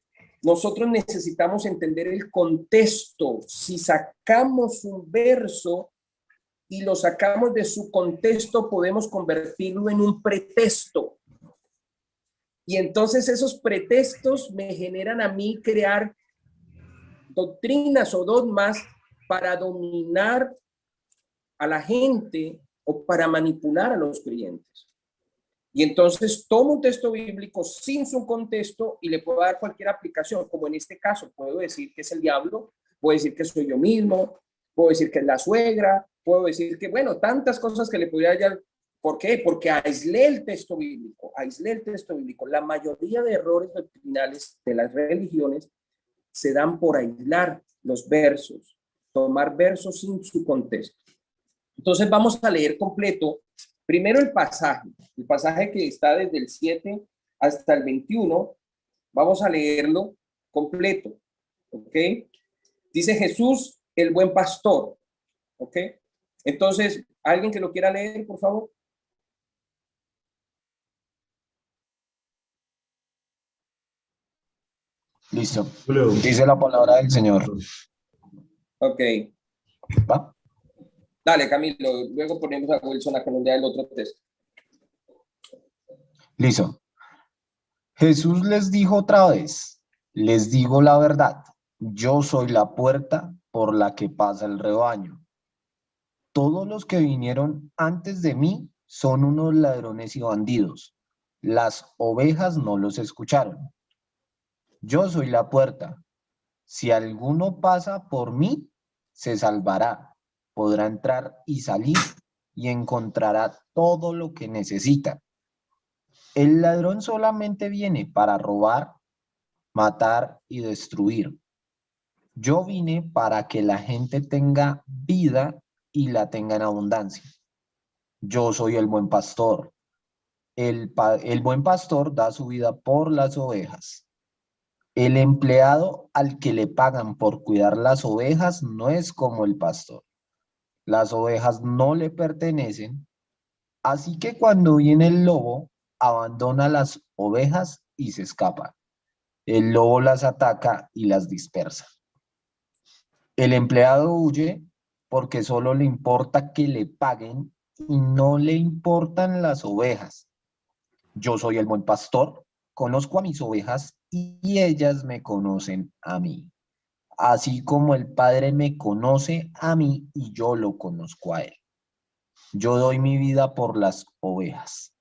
nosotros necesitamos entender el contexto. Si sacamos un verso y lo sacamos de su contexto, podemos convertirlo en un pretexto. Y entonces esos pretextos me generan a mí crear doctrinas o dogmas para dominar a la gente o para manipular a los creyentes. Y entonces tomo un texto bíblico sin su contexto y le puedo dar cualquier aplicación, como en este caso puedo decir que es el diablo, puedo decir que soy yo mismo, puedo decir que es la suegra, puedo decir que, bueno, tantas cosas que le podría hallar. ¿Por qué? Porque aislé el texto bíblico, La mayoría de errores doctrinales de las religiones se dan por aislar los versos, tomar versos sin su contexto. Entonces vamos a leer completo, primero el pasaje que está desde el 7 hasta el 21, vamos a leerlo completo, ¿ok? Dice Jesús, el buen pastor, ¿ok? Entonces, ¿alguien que lo quiera leer, por favor? Listo. Dice la palabra del Señor. Ok. ¿Va? Dale, Camilo. Luego ponemos a Wilson a que nos lea el otro texto. Listo. Jesús les dijo otra vez, les digo la verdad, yo soy la puerta por la que pasa el rebaño. Todos los que vinieron antes de mí son unos ladrones y bandidos. Las ovejas no los escucharon. Yo soy la puerta. Si alguno pasa por mí, se salvará. Podrá entrar y salir y encontrará todo lo que necesita. El ladrón solamente viene para robar, matar y destruir. Yo vine para que la gente tenga vida y la tenga en abundancia. Yo soy el buen pastor. El buen pastor da su vida por las ovejas. El empleado al que le pagan por cuidar las ovejas no es como el pastor. Las ovejas no le pertenecen, así que cuando viene el lobo, abandona las ovejas y se escapa. El lobo las ataca y las dispersa. El empleado huye porque solo le importa que le paguen y no le importan las ovejas. Yo soy el buen pastor, conozco a mis ovejas y ellas me conocen a mí. Así como el Padre me conoce a mí y yo lo conozco a él. Yo doy mi vida por las ovejas.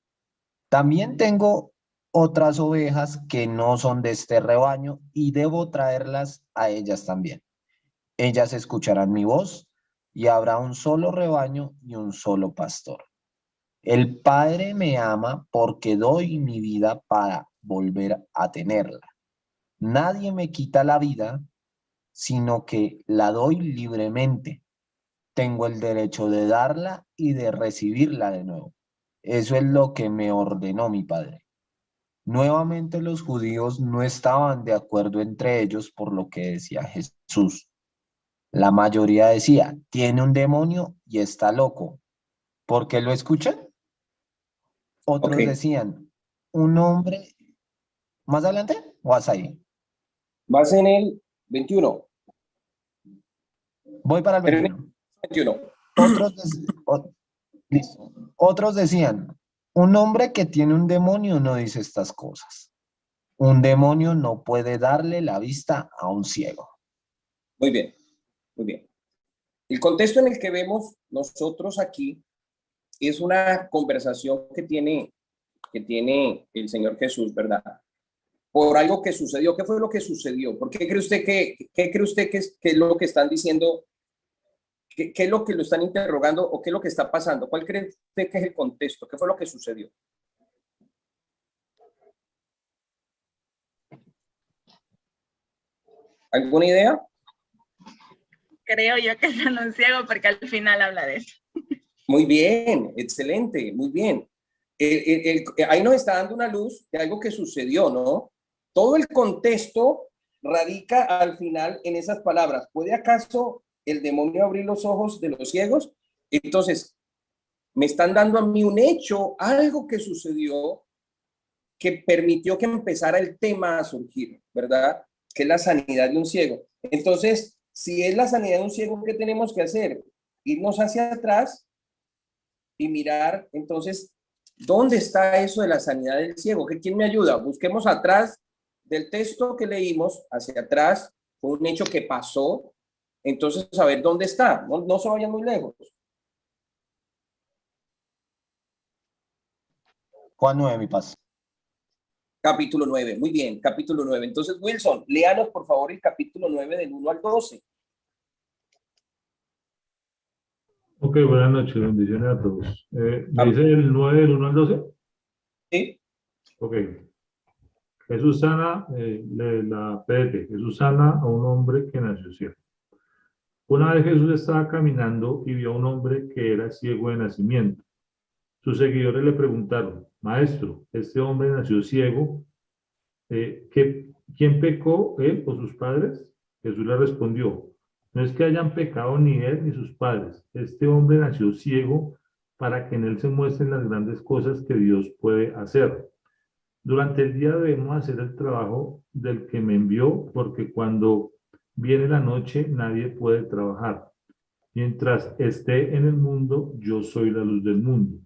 También tengo otras ovejas que no son de este rebaño y debo traerlas a ellas también. Ellas escucharán mi voz y habrá un solo rebaño y un solo pastor. El Padre me ama porque doy mi vida para volver a tenerla. Nadie me quita la vida, sino que la doy libremente. Tengo el derecho de darla y de recibirla de nuevo. Eso es lo que me ordenó mi Padre. Nuevamente los judíos no estaban de acuerdo entre ellos por lo que decía Jesús. La mayoría decía, tiene un demonio y está loco. ¿Por qué lo escuchan? Otros Ok. decían, un hombre... ¿Más adelante o hasta ahí? Vas en el 21. Voy para el Pero en 21. el 21. Listo. Otros decían, un hombre que tiene un demonio no dice estas cosas. Un demonio no puede darle la vista a un ciego. Muy bien, muy bien. El contexto en el que vemos nosotros aquí es una conversación que tiene el Señor Jesús, ¿verdad? Por algo que sucedió. ¿Qué fue lo que sucedió? ¿Por qué cree usted que es lo que están diciendo? ¿Qué es lo que lo están interrogando o qué es lo que está pasando? ¿Cuál cree usted que es el contexto? ¿Qué fue lo que sucedió? ¿Alguna idea? Creo yo que es un ciego porque al final habla de eso. Muy bien, excelente, muy bien. Ahí nos está dando una luz de algo que sucedió, ¿no? Todo el contexto radica al final en esas palabras. ¿Puede acaso el demonio abrir los ojos de los ciegos? Entonces, me están dando a mí un hecho, algo que sucedió que permitió que empezara el tema a surgir, ¿verdad? Que es la sanidad de un ciego. Entonces, si es la sanidad de un ciego, ¿qué tenemos que hacer? Irnos hacia atrás y mirar, entonces, ¿dónde está eso de la sanidad del ciego? ¿Quién me ayuda? Busquemos atrás del texto que leímos, hacia atrás, fue un hecho que pasó, entonces, a ver dónde está, no se vayan muy lejos. Juan 9, mi paz. Capítulo 9, muy bien, capítulo 9. Entonces, Wilson, léanos por favor el capítulo 9 del 1 al 12. Ok, buenas noches, bendiciones a todos. ¿Me dice el 9 del 1 al 12? Sí. Ok. Jesús sana, la PDT, Jesús sana a un hombre que nació ciego. Una vez Jesús estaba caminando y vio a un hombre que era ciego de nacimiento. Sus seguidores le preguntaron, Maestro, este hombre nació ciego, ¿quién pecó, él o sus padres? Jesús le respondió, no es que hayan pecado ni él ni sus padres. Este hombre nació ciego para que en él se muestren las grandes cosas que Dios puede hacer. Durante el día debemos hacer el trabajo del que me envió, porque cuando viene la noche nadie puede trabajar. Mientras esté en el mundo, yo soy la luz del mundo.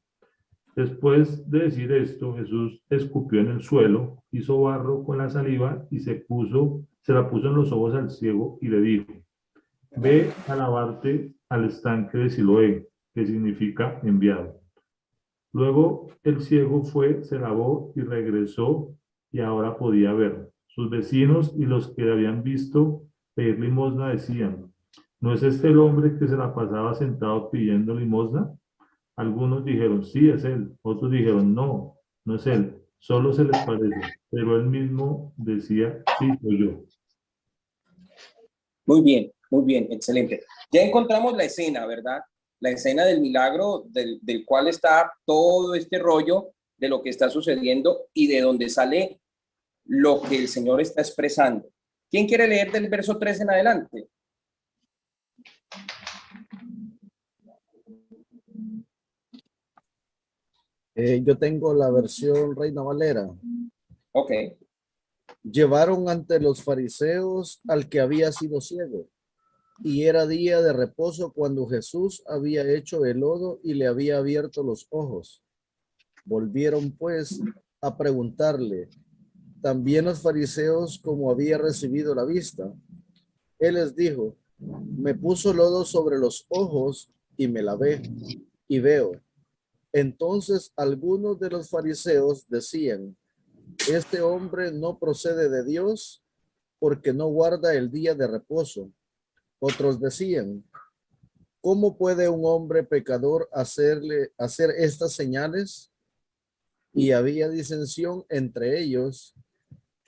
Después de decir esto, Jesús escupió en el suelo, hizo barro con la saliva y se la puso en los ojos al ciego y le dijo, ve a lavarte al estanque de Siloé, que significa enviado. Luego el ciego fue, se lavó y regresó y ahora podía ver. Sus vecinos y los que habían visto pedir limosna decían, ¿no es este el hombre que se la pasaba sentado pidiendo limosna? Algunos dijeron, sí, es él. Otros dijeron, no, no es él. Solo se les parece. Pero él mismo decía, sí, soy yo. Muy bien, excelente. Ya encontramos la escena, ¿verdad? La escena del milagro del cual está todo este rollo de lo que está sucediendo y de donde sale lo que el Señor está expresando. ¿Quién quiere leer del verso 3 en adelante? Yo tengo la versión Reina Valera. Ok. Llevaron ante los fariseos al que había sido ciego, y era día de reposo cuando Jesús había hecho el lodo y le había abierto los ojos. Volvieron pues a preguntarle, ¿también los fariseos como había recibido la vista? Él les dijo, me puso lodo sobre los ojos y me lavé. y veo. Entonces algunos de los fariseos decían, este hombre no procede de Dios porque no guarda el día de reposo. Otros decían, ¿cómo puede un hombre pecador hacer estas señales? Y había disensión entre ellos.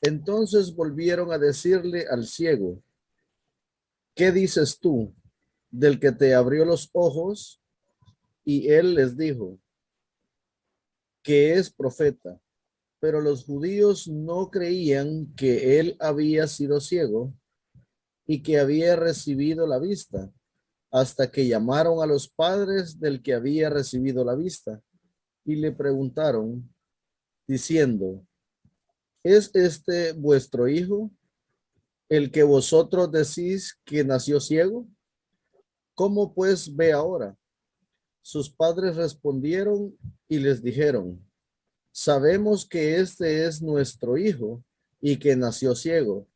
Entonces volvieron a decirle al ciego, ¿qué dices tú del que te abrió los ojos? Y él les dijo, que es profeta. Pero los judíos no creían que él había sido ciego y que había recibido la vista, hasta que llamaron a los padres del que había recibido la vista y le preguntaron, diciendo, ¿es este vuestro hijo, el que vosotros decís que nació ciego? ¿Cómo pues ve ahora? Sus padres respondieron y les dijeron, sabemos que este es nuestro hijo y que nació ciego,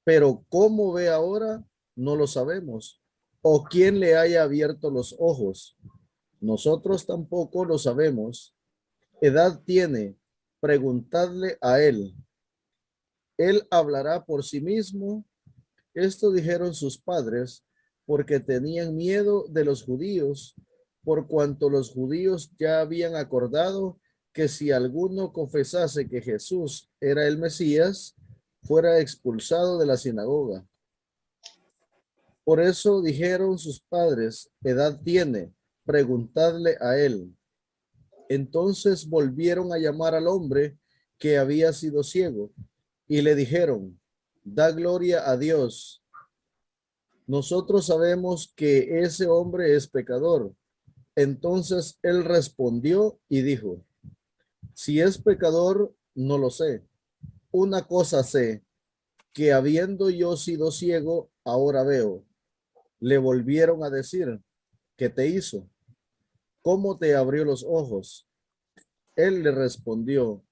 pero cómo ve ahora no lo sabemos, o quién le haya abierto los ojos. Nosotros tampoco lo sabemos. Edad tiene, preguntadle a él. Él hablará por sí mismo. Esto dijeron sus padres porque tenían miedo de los judíos, por cuanto los judíos ya habían acordado que si alguno confesase que Jesús era el Mesías, fuera expulsado de la sinagoga. Por eso dijeron sus padres, edad tiene, preguntadle a él. Entonces volvieron a llamar al hombre que había sido ciego y le dijeron, da gloria a Dios. Nosotros sabemos que ese hombre es pecador. Entonces él respondió y dijo, si es pecador, no lo sé. Una cosa sé, que habiendo yo sido ciego, ahora veo. Le volvieron a decir, ¿qué te hizo? ¿Cómo te abrió los ojos? Él le respondió,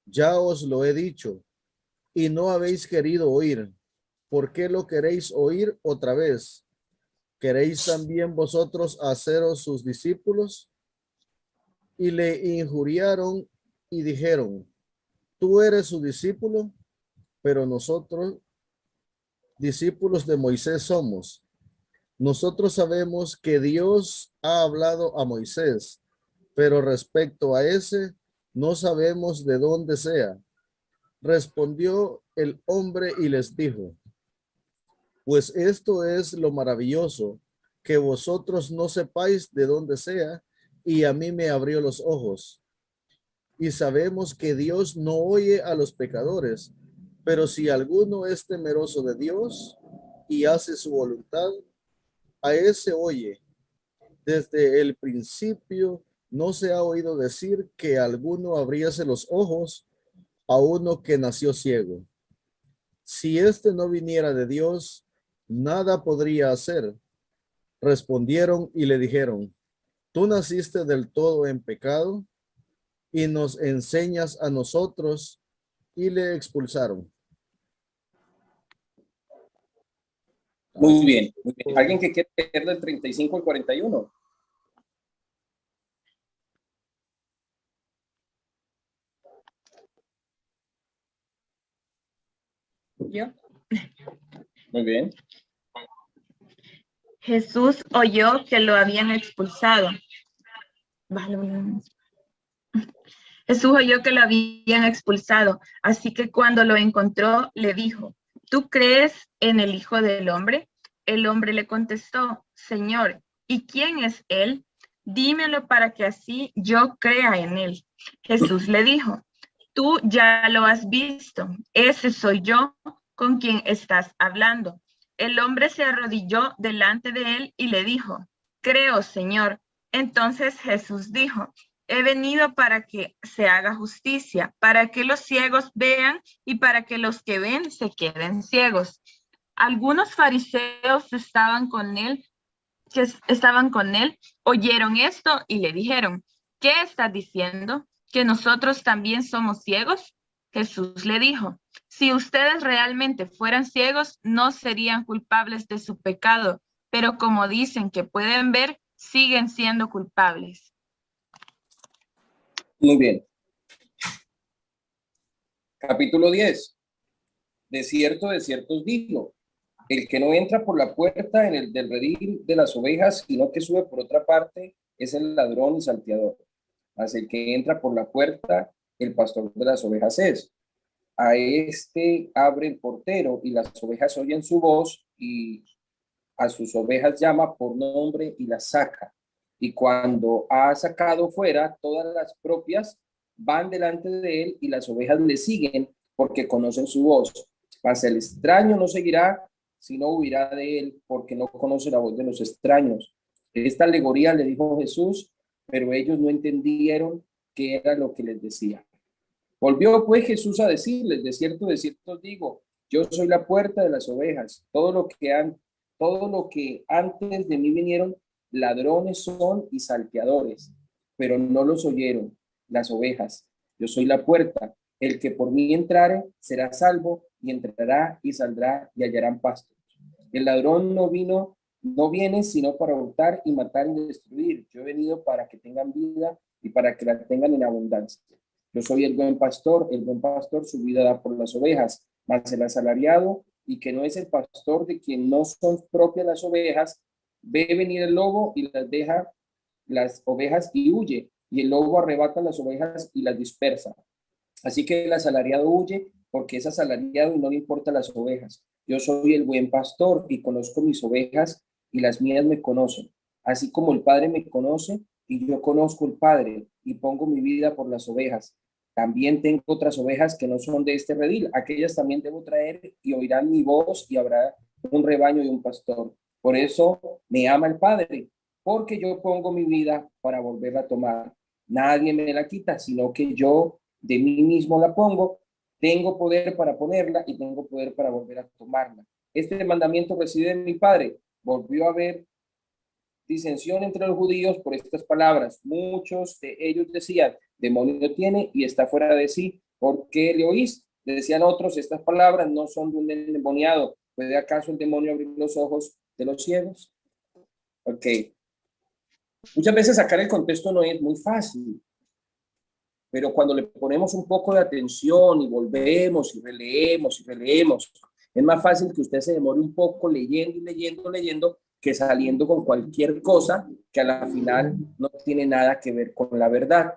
ya os lo he dicho, y no habéis querido oír. ¿Por qué lo queréis oír otra vez? ¿Queréis también vosotros haceros sus discípulos? Y le injuriaron y dijeron, tú eres su discípulo, pero nosotros discípulos de Moisés somos. Nosotros sabemos que Dios ha hablado a Moisés, pero respecto a ese, no sabemos de dónde sea. Respondió el hombre y les dijo, pues esto es lo maravilloso, que vosotros no sepáis de dónde sea, y a mí me abrió los ojos. Y sabemos que Dios no oye a los pecadores, pero si alguno es temeroso de Dios y hace su voluntad, a ese oye. Desde el principio no se ha oído decir que alguno abriese los ojos a uno que nació ciego. Si éste no viniera de Dios, nada podría hacer. Respondieron y le dijeron, tú naciste del todo en pecado y nos enseñas a nosotros, y le expulsaron. Muy bien, muy bien. ¿Alguien que quiera leer del 35 al 41? ¿Yo? Muy bien. Jesús oyó que lo habían expulsado. Jesús oyó que lo habían expulsado, así que cuando lo encontró, le dijo, ¿tú crees en el Hijo del Hombre? El hombre le contestó, Señor, ¿y quién es él? Dímelo para que así yo crea en él. Jesús le dijo, tú ya lo has visto, ese soy yo con quien estás hablando. El hombre se arrodilló delante de él y le dijo, creo, Señor. Entonces Jesús dijo, he venido para que se haga justicia, para que los ciegos vean y para que los que ven se queden ciegos. Algunos fariseos estaban con él, oyeron esto y le dijeron, ¿qué estás diciendo? ¿Que nosotros también somos ciegos? Jesús le dijo, si ustedes realmente fueran ciegos, no serían culpables de su pecado, pero como dicen que pueden ver, siguen siendo culpables. Muy bien. Capítulo 10. De cierto os digo, el que no entra por la puerta en el del redil de las ovejas, sino que sube por otra parte, es el ladrón y salteador. Mas el que entra por la puerta, el pastor de las ovejas es. A este abre el portero y las ovejas oyen su voz y a sus ovejas llama por nombre y las saca. Y cuando ha sacado fuera, todas las propias van delante de él y las ovejas le siguen porque conocen su voz. Mas el extraño no seguirá, sino huirá de él porque no conoce la voz de los extraños. Esta alegoría le dijo Jesús, pero ellos no entendieron qué era lo que les decía. Volvió pues Jesús a decirles, de cierto os digo, yo soy la puerta de las ovejas. Todo lo que antes de mí vinieron, ladrones son y salteadores, pero no los oyeron las ovejas. Yo soy la puerta. El que por mí entrare será salvo y entrará y saldrá y hallarán pastos. El ladrón no viene sino para hurtar y matar y destruir. Yo he venido para que tengan vida y para que la tengan en abundancia. Yo soy el buen pastor su vida da por las ovejas, mas el asalariado y que no es el pastor de quien no son propias las ovejas, ve venir el lobo y las deja las ovejas y huye, y el lobo arrebata las ovejas y las dispersa. Así que el asalariado huye porque es asalariado y no le importan las ovejas. Yo soy el buen pastor y conozco mis ovejas y las mías me conocen. Así como el Padre me conoce y yo conozco el Padre y pongo mi vida por las ovejas. También tengo otras ovejas que no son de este redil. Aquellas también debo traer y oirán mi voz y habrá un rebaño y un pastor. Por eso me ama el Padre, porque yo pongo mi vida para volverla a tomar. Nadie me la quita, sino que yo de mí mismo la pongo. Tengo poder para ponerla y tengo poder para volver a tomarla. Este mandamiento reside en mi Padre. Volvió a haber disensión entre los judíos por estas palabras. Muchos de ellos decían, demonio tiene y está fuera de sí. ¿Por qué le oís? Le decían otros, estas palabras no son de un endemoniado. ¿Puede acaso el demonio abrir los ojos de los ciegos? Ok. Muchas veces sacar el contexto no es muy fácil, pero cuando le ponemos un poco de atención y volvemos y releemos, es más fácil que usted se demore un poco leyendo y leyendo, que saliendo con cualquier cosa que a la final no tiene nada que ver con la verdad.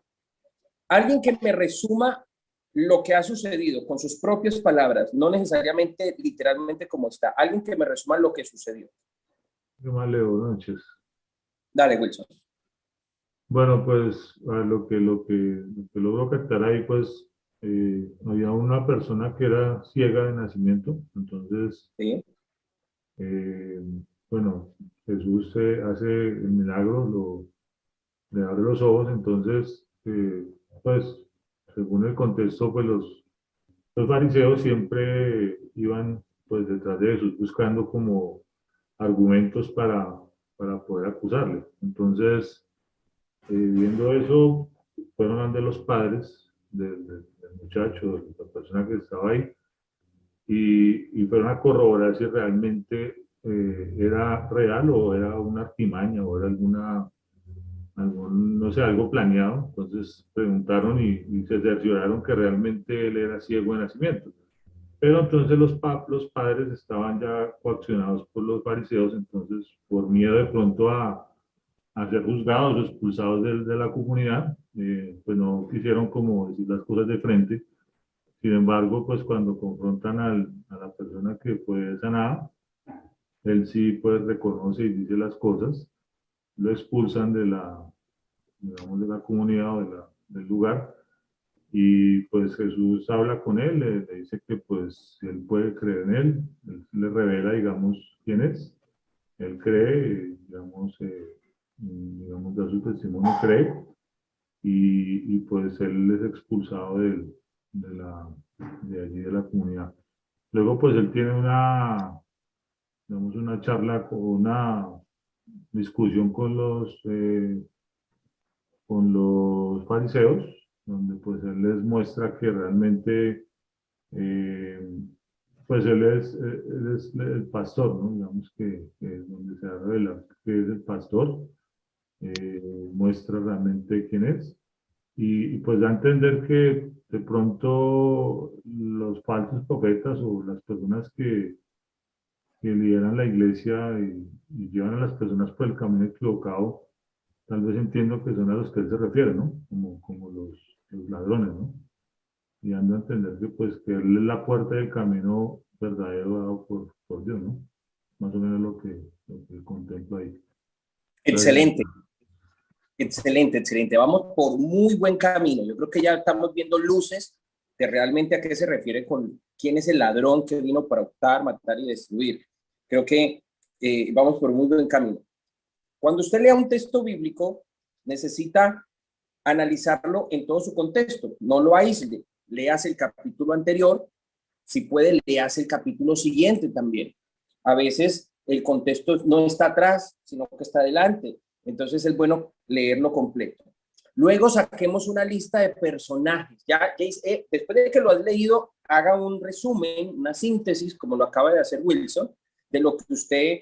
Alguien que me resuma lo que ha sucedido con sus propias palabras, no necesariamente literalmente como está, alguien que me resuma lo que sucedió. Yo más leo, noches. Dale, Wilson. Bueno, pues lo que logro captar ahí, pues había una persona que era ciega de nacimiento, entonces, ¿Sí? bueno, Jesús hace el milagro, le abre los ojos, entonces, pues, según el contexto, pues los fariseos siempre iban, pues, detrás de Jesús buscando como argumentos para poder acusarle. Entonces, viendo eso, fueron ante los padres del muchacho, de la persona que estaba ahí, y fueron a corroborar si realmente era real o era una artimaña o era no sé, algo planeado. Entonces preguntaron y se cercioraron que realmente él era ciego de nacimiento. Pero entonces los padres estaban ya coaccionados por los fariseos, entonces por miedo de pronto a ser juzgados o expulsados de la comunidad, pues no quisieron como decir las cosas de frente. Sin embargo, pues cuando confrontan a la persona que fue sanada, él sí pues reconoce y dice las cosas, lo expulsan digamos, de la comunidad o del lugar, y pues Jesús habla con él, le dice que pues él puede creer en él le revela, digamos, quién es, él cree, digamos, da su testimonio, cree, y pues él es expulsado de allí de la comunidad. Luego pues él tiene digamos, una charla, una discusión con los fariseos, donde pues él les muestra que realmente pues él es el pastor, ¿no? Digamos que donde se revela que es el pastor, muestra realmente quién es. Y pues da a entender que de pronto los falsos profetas o las personas que lideran la iglesia y llevan a las personas por el camino equivocado, tal vez entiendo que son a los que él se refiere, ¿no? Como los ladrones, ¿no? Y dando a entender que pues que él es la puerta del camino verdadero dado por Dios, ¿no? Más o menos lo que contemplo ahí. Excelente. Excelente, excelente. Vamos por muy buen camino. Yo creo que ya estamos viendo luces de realmente a qué se refiere con quién es el ladrón que vino para hurtar, matar y destruir. Creo que vamos por muy buen camino. Cuando usted lea un texto bíblico, necesita analizarlo en todo su contexto. No lo aísle. Leas el capítulo anterior. Si puede, leas el capítulo siguiente también. A veces el contexto no está atrás, sino que está adelante. Entonces es bueno leerlo completo. Luego saquemos una lista de personajes. Después de que lo has leído, haga un resumen, una síntesis, como lo acaba de hacer Wilson, de lo que usted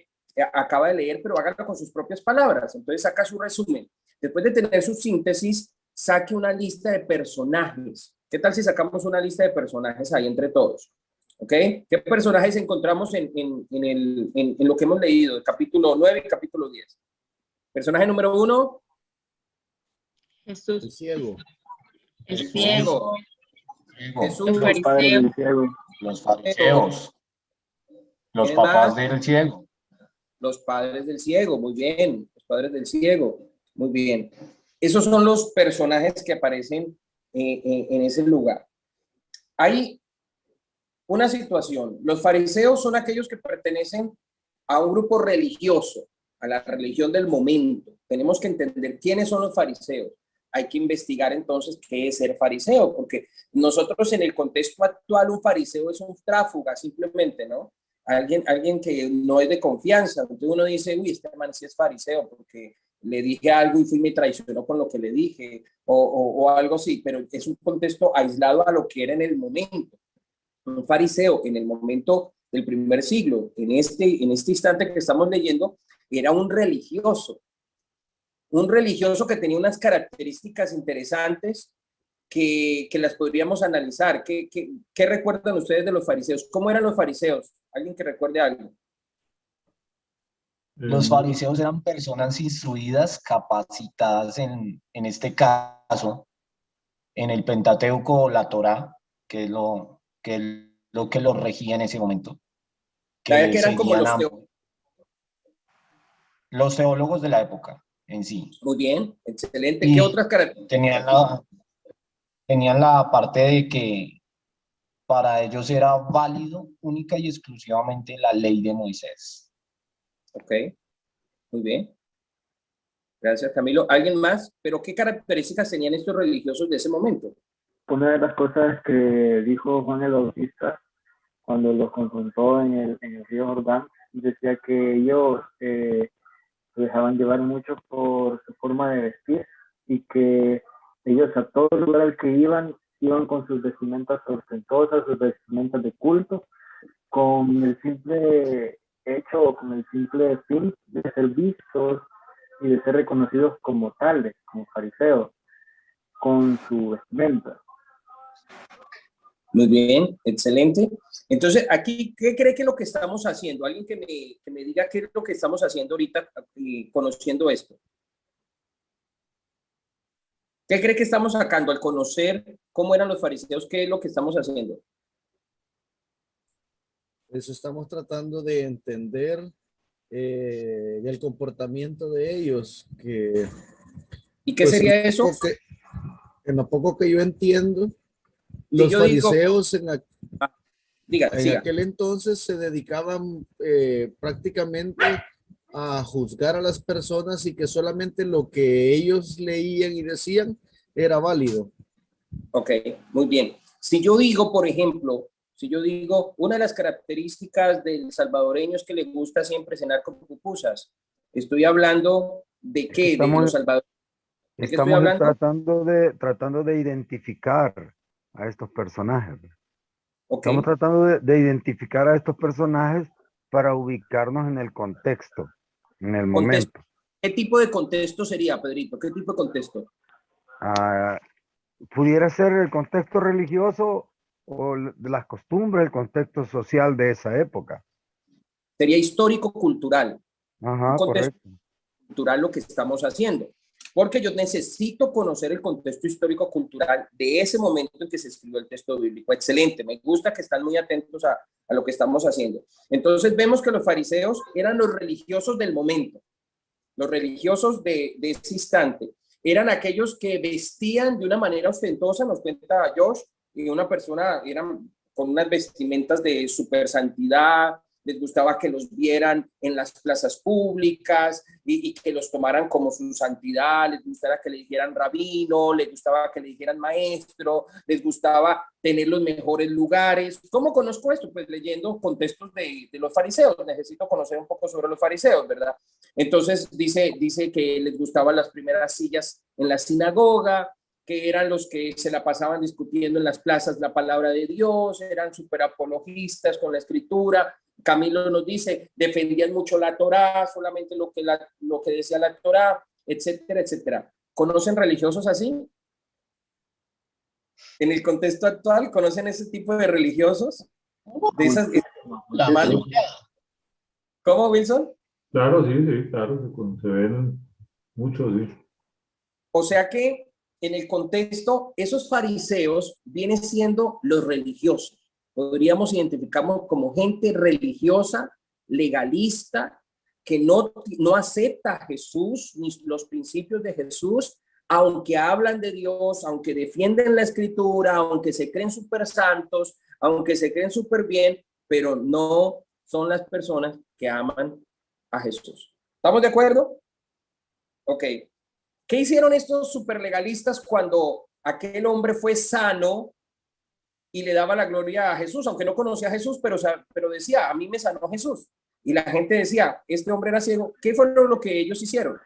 acaba de leer, pero hágalo con sus propias palabras. Entonces saca su resumen. Después de tener su síntesis, saque una lista de personajes. ¿Qué tal si sacamos una lista de personajes ahí entre todos? ¿Ok? ¿Qué personajes encontramos en lo que hemos leído, el capítulo 9 y capítulo 10? Personaje número 1. Jesús. El ciego. El ciego. Jesús. Los padres del ciego. Los fariseos. Los papás del ciego. Los padres del ciego, muy bien. Los padres del ciego, muy bien. Esos son los personajes que aparecen en ese lugar. Hay una situación. Los fariseos son aquellos que pertenecen a un grupo religioso, a la religión del momento. Tenemos que entender quiénes son los fariseos. Hay que investigar entonces qué es ser fariseo, porque nosotros en el contexto actual un fariseo es un tráfuga simplemente, ¿no? Alguien que no es de confianza. Entonces uno dice, uy, este man sí es fariseo porque le dije algo y fui y me traicionó con lo que le dije o algo así, pero es un contexto aislado a lo que era en el momento. Un fariseo en el momento del primer siglo, en este instante que estamos leyendo, era un religioso que tenía unas características interesantes que las podríamos analizar. ¿Qué recuerdan ustedes de los fariseos? ¿Cómo eran los fariseos? ¿Alguien que recuerde algo? Los fariseos eran personas instruidas, capacitadas en este caso, en el Pentateuco o la Torá, que es lo que los regía en ese momento. Que eran como los teólogos de la época en sí. Muy bien, excelente. ¿Qué otras características? Tenían la parte de que para ellos era válido única y exclusivamente la ley de Moisés. Ok, muy bien. Gracias, Camilo. ¿Alguien más? ¿Pero qué características tenían estos religiosos de ese momento? Una de las cosas que dijo Juan el Bautista cuando los confrontó en el río Jordán, decía que ellos se dejaban llevar mucho por su forma de vestir y que ellos a todo lugar al que iban con sus vestimentas ostentosas, sus vestimentas de culto, con el simple hecho o con el simple fin de ser vistos y de ser reconocidos como tales, como fariseos, con su vestimenta. Muy bien, excelente. Entonces, aquí, ¿qué cree que es lo que estamos haciendo? Alguien que me diga qué es lo que estamos haciendo ahorita conociendo esto. ¿Qué cree que estamos sacando al conocer cómo eran los fariseos? ¿Qué es lo que estamos haciendo? Eso estamos tratando de entender el comportamiento de ellos. ¿Y qué sería eso? En lo poco que yo entiendo, los fariseos en aquel entonces se dedicaban prácticamente a juzgar a las personas y que solamente lo que ellos leían y decían era válido. Ok, muy bien. Si yo digo, por ejemplo, una de las características del salvadoreño es que le gusta siempre cenar con pupusas, estoy hablando de qué, de los salvadoreños. Estamos tratando de identificar a estos personajes. Okay. Estamos tratando de identificar a estos personajes para ubicarnos en el contexto, en el momento. ¿Qué tipo de contexto sería, Pedrito? ¿Qué tipo de contexto? Pudiera ser el contexto religioso o de las costumbres, el contexto social de esa época. Sería histórico-cultural. Ajá, Un contexto correcto. cultural lo que estamos haciendo. Porque yo necesito conocer el contexto histórico-cultural de ese momento en que se escribió el texto bíblico. Excelente, me gusta que están muy atentos a lo que estamos haciendo. Entonces vemos que los fariseos eran los religiosos del momento. Los religiosos de ese instante eran aquellos que vestían de una manera ostentosa, nos cuenta Josh, y una persona eran con unas vestimentas de super santidad, les gustaba que los vieran en las plazas públicas y que los tomaran como su santidad, les gustaba que le dijeran rabino, les gustaba que le dijeran maestro, les gustaba tener los mejores lugares. ¿Cómo conozco esto? Pues leyendo contextos de los fariseos, necesito conocer un poco sobre los fariseos, ¿verdad? Entonces dice que les gustaban las primeras sillas en la sinagoga, que eran los que se la pasaban discutiendo en las plazas la palabra de Dios, eran súper apologistas con la escritura. Camilo nos dice, defendían mucho la Torá, solamente lo que decía la Torá, etcétera, etcétera. ¿Conocen religiosos así? En el contexto actual, ¿conocen ese tipo de religiosos? De esas, ¿Cómo, Wilson? Claro, sí, claro, se ven muchos, sí. O sea que en el contexto, esos fariseos vienen siendo los religiosos. Podríamos identificarnos como gente religiosa, legalista, que no acepta a Jesús ni los principios de Jesús, aunque hablan de Dios, aunque defienden la escritura, aunque se creen súper santos, aunque se creen súper bien, pero no son las personas que aman a Jesús. ¿Estamos de acuerdo? Ok. ¿Qué hicieron estos superlegalistas cuando aquel hombre fue sano y le daba la gloria a Jesús, aunque no conocía a Jesús, pero decía, a mí me sanó Jesús? Y la gente decía, este hombre era ciego. ¿Qué fue lo que ellos hicieron?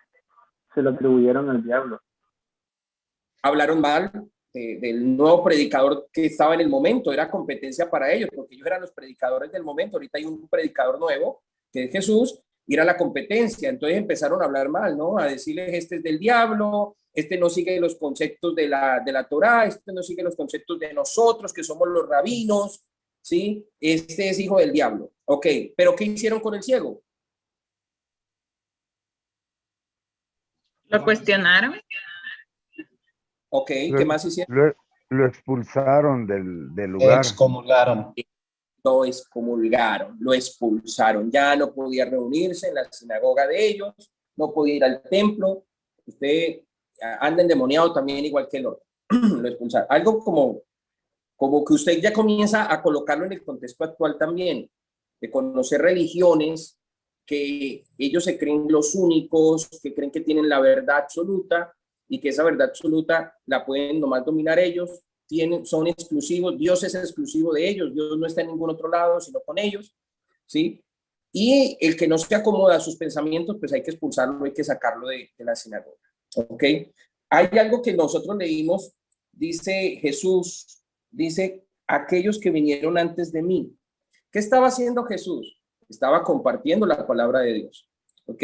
Se lo atribuyeron al diablo. Hablaron mal del nuevo predicador que estaba en el momento. Era competencia para ellos, porque ellos eran los predicadores del momento. Ahorita hay un predicador nuevo, que es Jesús, y era la competencia. Entonces empezaron a hablar mal, ¿no? A decirles, este es del diablo, este no sigue los conceptos de la Torá, este no sigue los conceptos de nosotros, que somos los rabinos, ¿sí? Este es hijo del diablo. Ok, pero ¿qué hicieron con el ciego? ¿Lo cuestionaron? Ok, ¿qué más hicieron? Lo expulsaron del lugar. Excomulgaron. Lo excomulgaron, lo expulsaron. Ya no podía reunirse en la sinagoga de ellos, no podía ir al templo. Usted anda endemoniado también, igual que el otro. Lo expulsaron. Algo como que usted ya comienza a colocarlo en el contexto actual también, de conocer religiones que ellos se creen los únicos, que creen que tienen la verdad absoluta y que esa verdad absoluta la pueden nomás dominar ellos. Son exclusivos, Dios es exclusivo de ellos, Dios no está en ningún otro lado sino con ellos, ¿sí? Y el que no se acomoda a sus pensamientos, pues hay que expulsarlo, hay que sacarlo de la sinagoga, ¿ok? Hay algo que nosotros leímos, dice Jesús, dice, aquellos que vinieron antes de mí. ¿Qué estaba haciendo Jesús? Estaba compartiendo la palabra de Dios, ¿ok?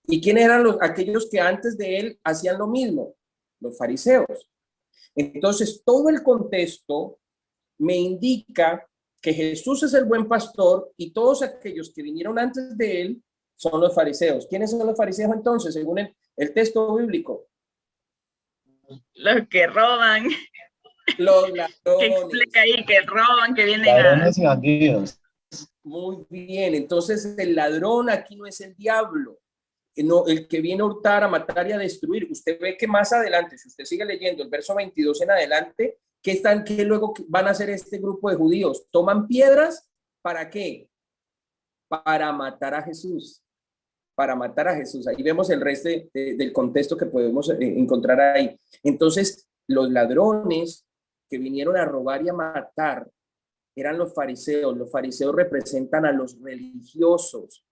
¿Y quién eran aquellos que antes de él hacían lo mismo? Los fariseos. Entonces, todo el contexto me indica que Jesús es el buen pastor y todos aquellos que vinieron antes de él son los fariseos. ¿Quiénes son los fariseos entonces, según el texto bíblico? Los que roban. Los ladrones. Que explica ahí que roban, que vienen ladrones y bandidos. Muy bien, entonces el ladrón aquí no es el diablo. No, el que viene a hurtar, a matar y a destruir. Usted ve que más adelante, si usted sigue leyendo el verso 22 en adelante, ¿qué luego van a hacer este grupo de judíos? ¿Toman piedras? ¿Para qué? Para matar a Jesús. Para matar a Jesús. Ahí vemos el resto del contexto que podemos encontrar ahí. Entonces, los ladrones que vinieron a robar y a matar eran los fariseos. Los fariseos representan a los religiosos.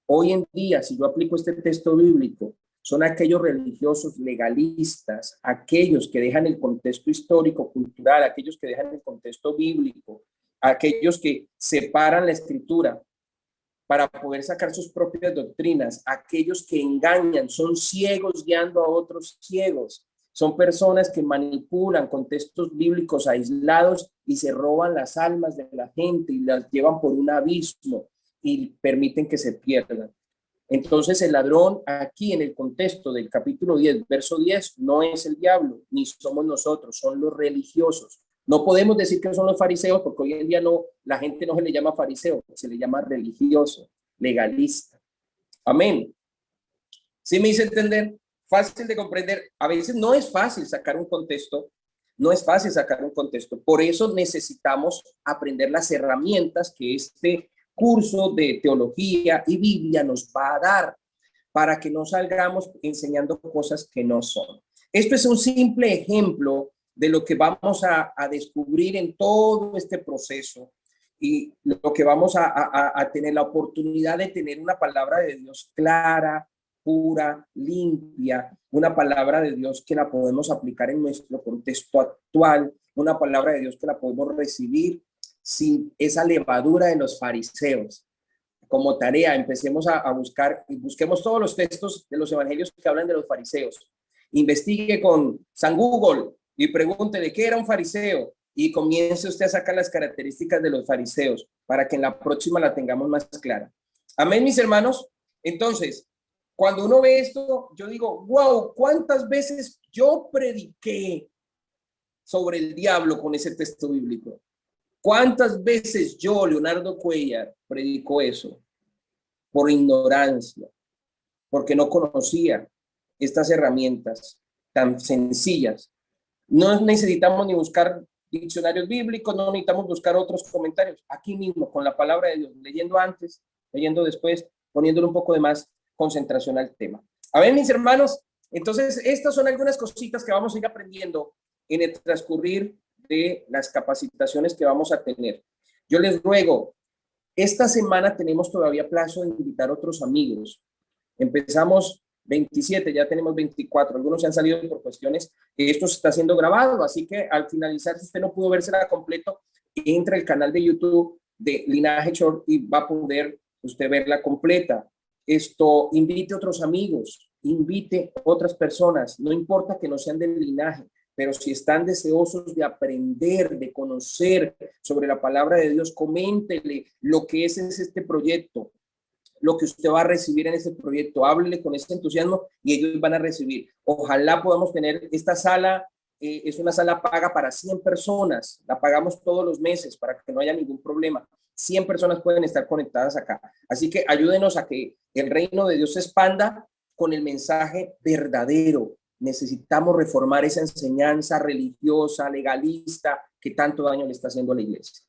Hoy en día, si yo aplico este texto bíblico, son aquellos religiosos legalistas, aquellos que dejan el contexto histórico, cultural, aquellos que dejan el contexto bíblico, aquellos que separan la escritura para poder sacar sus propias doctrinas. Aquellos que engañan, son ciegos guiando a otros ciegos. Son personas que manipulan con textos bíblicos aislados y se roban las almas de la gente y las llevan por un abismo y permiten que se pierdan. Entonces el ladrón aquí en el contexto del capítulo 10, verso 10, no es el diablo, ni somos nosotros, son los religiosos. No podemos decir que son los fariseos porque hoy en día no, la gente no se le llama fariseo, se le llama religioso, legalista. Amén. ¿Sí me hice entender? Fácil de comprender. A veces no es fácil sacar un contexto, no es fácil sacar un contexto. Por eso necesitamos aprender las herramientas que este curso de teología y Biblia nos va a dar para que no salgamos enseñando cosas que no son. Esto es un simple ejemplo de lo que vamos a descubrir en todo este proceso y lo que vamos a tener la oportunidad de tener una palabra de Dios clara, pura, limpia, una palabra de Dios que la podemos aplicar en nuestro contexto actual, una palabra de Dios que la podemos recibir sin esa levadura de los fariseos. Como tarea, empecemos a buscar y busquemos todos los textos de los evangelios que hablan de los fariseos. Investigue con San Google y pregunte de qué era un fariseo y comience usted a sacar las características de los fariseos para que en la próxima la tengamos más clara. Amén, mis hermanos. Entonces, cuando uno ve esto, yo digo, wow, ¿cuántas veces yo prediqué sobre el diablo con ese texto bíblico? ¿Cuántas veces yo, Leonardo Cuellar, predicó eso? Por ignorancia, porque no conocía estas herramientas tan sencillas. No necesitamos ni buscar diccionarios bíblicos, no necesitamos buscar otros comentarios. Aquí mismo, con la palabra de Dios, leyendo antes, leyendo después, poniéndole un poco de más concentración al tema. A ver, mis hermanos, entonces estas son algunas cositas que vamos a ir aprendiendo en el transcurrir de las capacitaciones que vamos a tener. Yo les ruego, esta semana tenemos todavía plazo de invitar a otros amigos. Empezamos 27, ya tenemos 24, algunos se han salido por cuestiones que esto se está siendo grabado, así que al finalizar, si usted no pudo vérsela completo, entra al canal de YouTube de Linaje Church y va a poder usted verla completa. Invite a otros amigos, invite a otras personas, no importa que no sean del linaje, pero si están deseosos de aprender, de conocer sobre la palabra de Dios, coméntele lo que es este proyecto, lo que usted va a recibir en este proyecto, háblele con ese entusiasmo y ellos van a recibir. Ojalá podamos tener esta sala, es una sala paga para 100 personas, la pagamos todos los meses para que no haya ningún problema. 100 personas pueden estar conectadas acá. Así que ayúdenos a que el reino de Dios se expanda con el mensaje verdadero. Necesitamos reformar esa enseñanza religiosa, legalista, que tanto daño le está haciendo a la iglesia.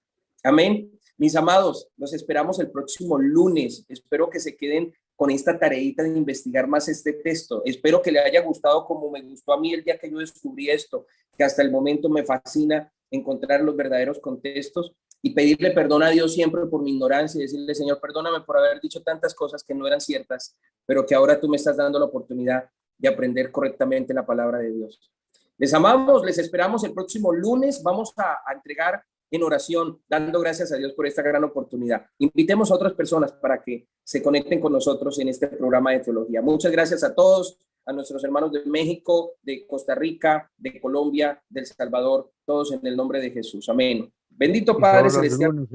Amén. Mis amados, los esperamos el próximo lunes. Espero que se queden con esta tareita de investigar más este texto. Espero que le haya gustado como me gustó a mí el día que yo descubrí esto, que hasta el momento me fascina encontrar los verdaderos contextos y pedirle perdón a Dios siempre por mi ignorancia y decirle, Señor, perdóname por haber dicho tantas cosas que no eran ciertas, pero que ahora tú me estás dando la oportunidad de aprender correctamente la palabra de Dios. Les amamos, les esperamos el próximo lunes. Vamos a entregar en oración, dando gracias a Dios por esta gran oportunidad. Invitemos a otras personas para que se conecten con nosotros en este programa de teología. Muchas gracias a todos, a nuestros hermanos de México, de Costa Rica, de Colombia, de El Salvador, todos en el nombre de Jesús. Amén. Bendito Padre Celestial.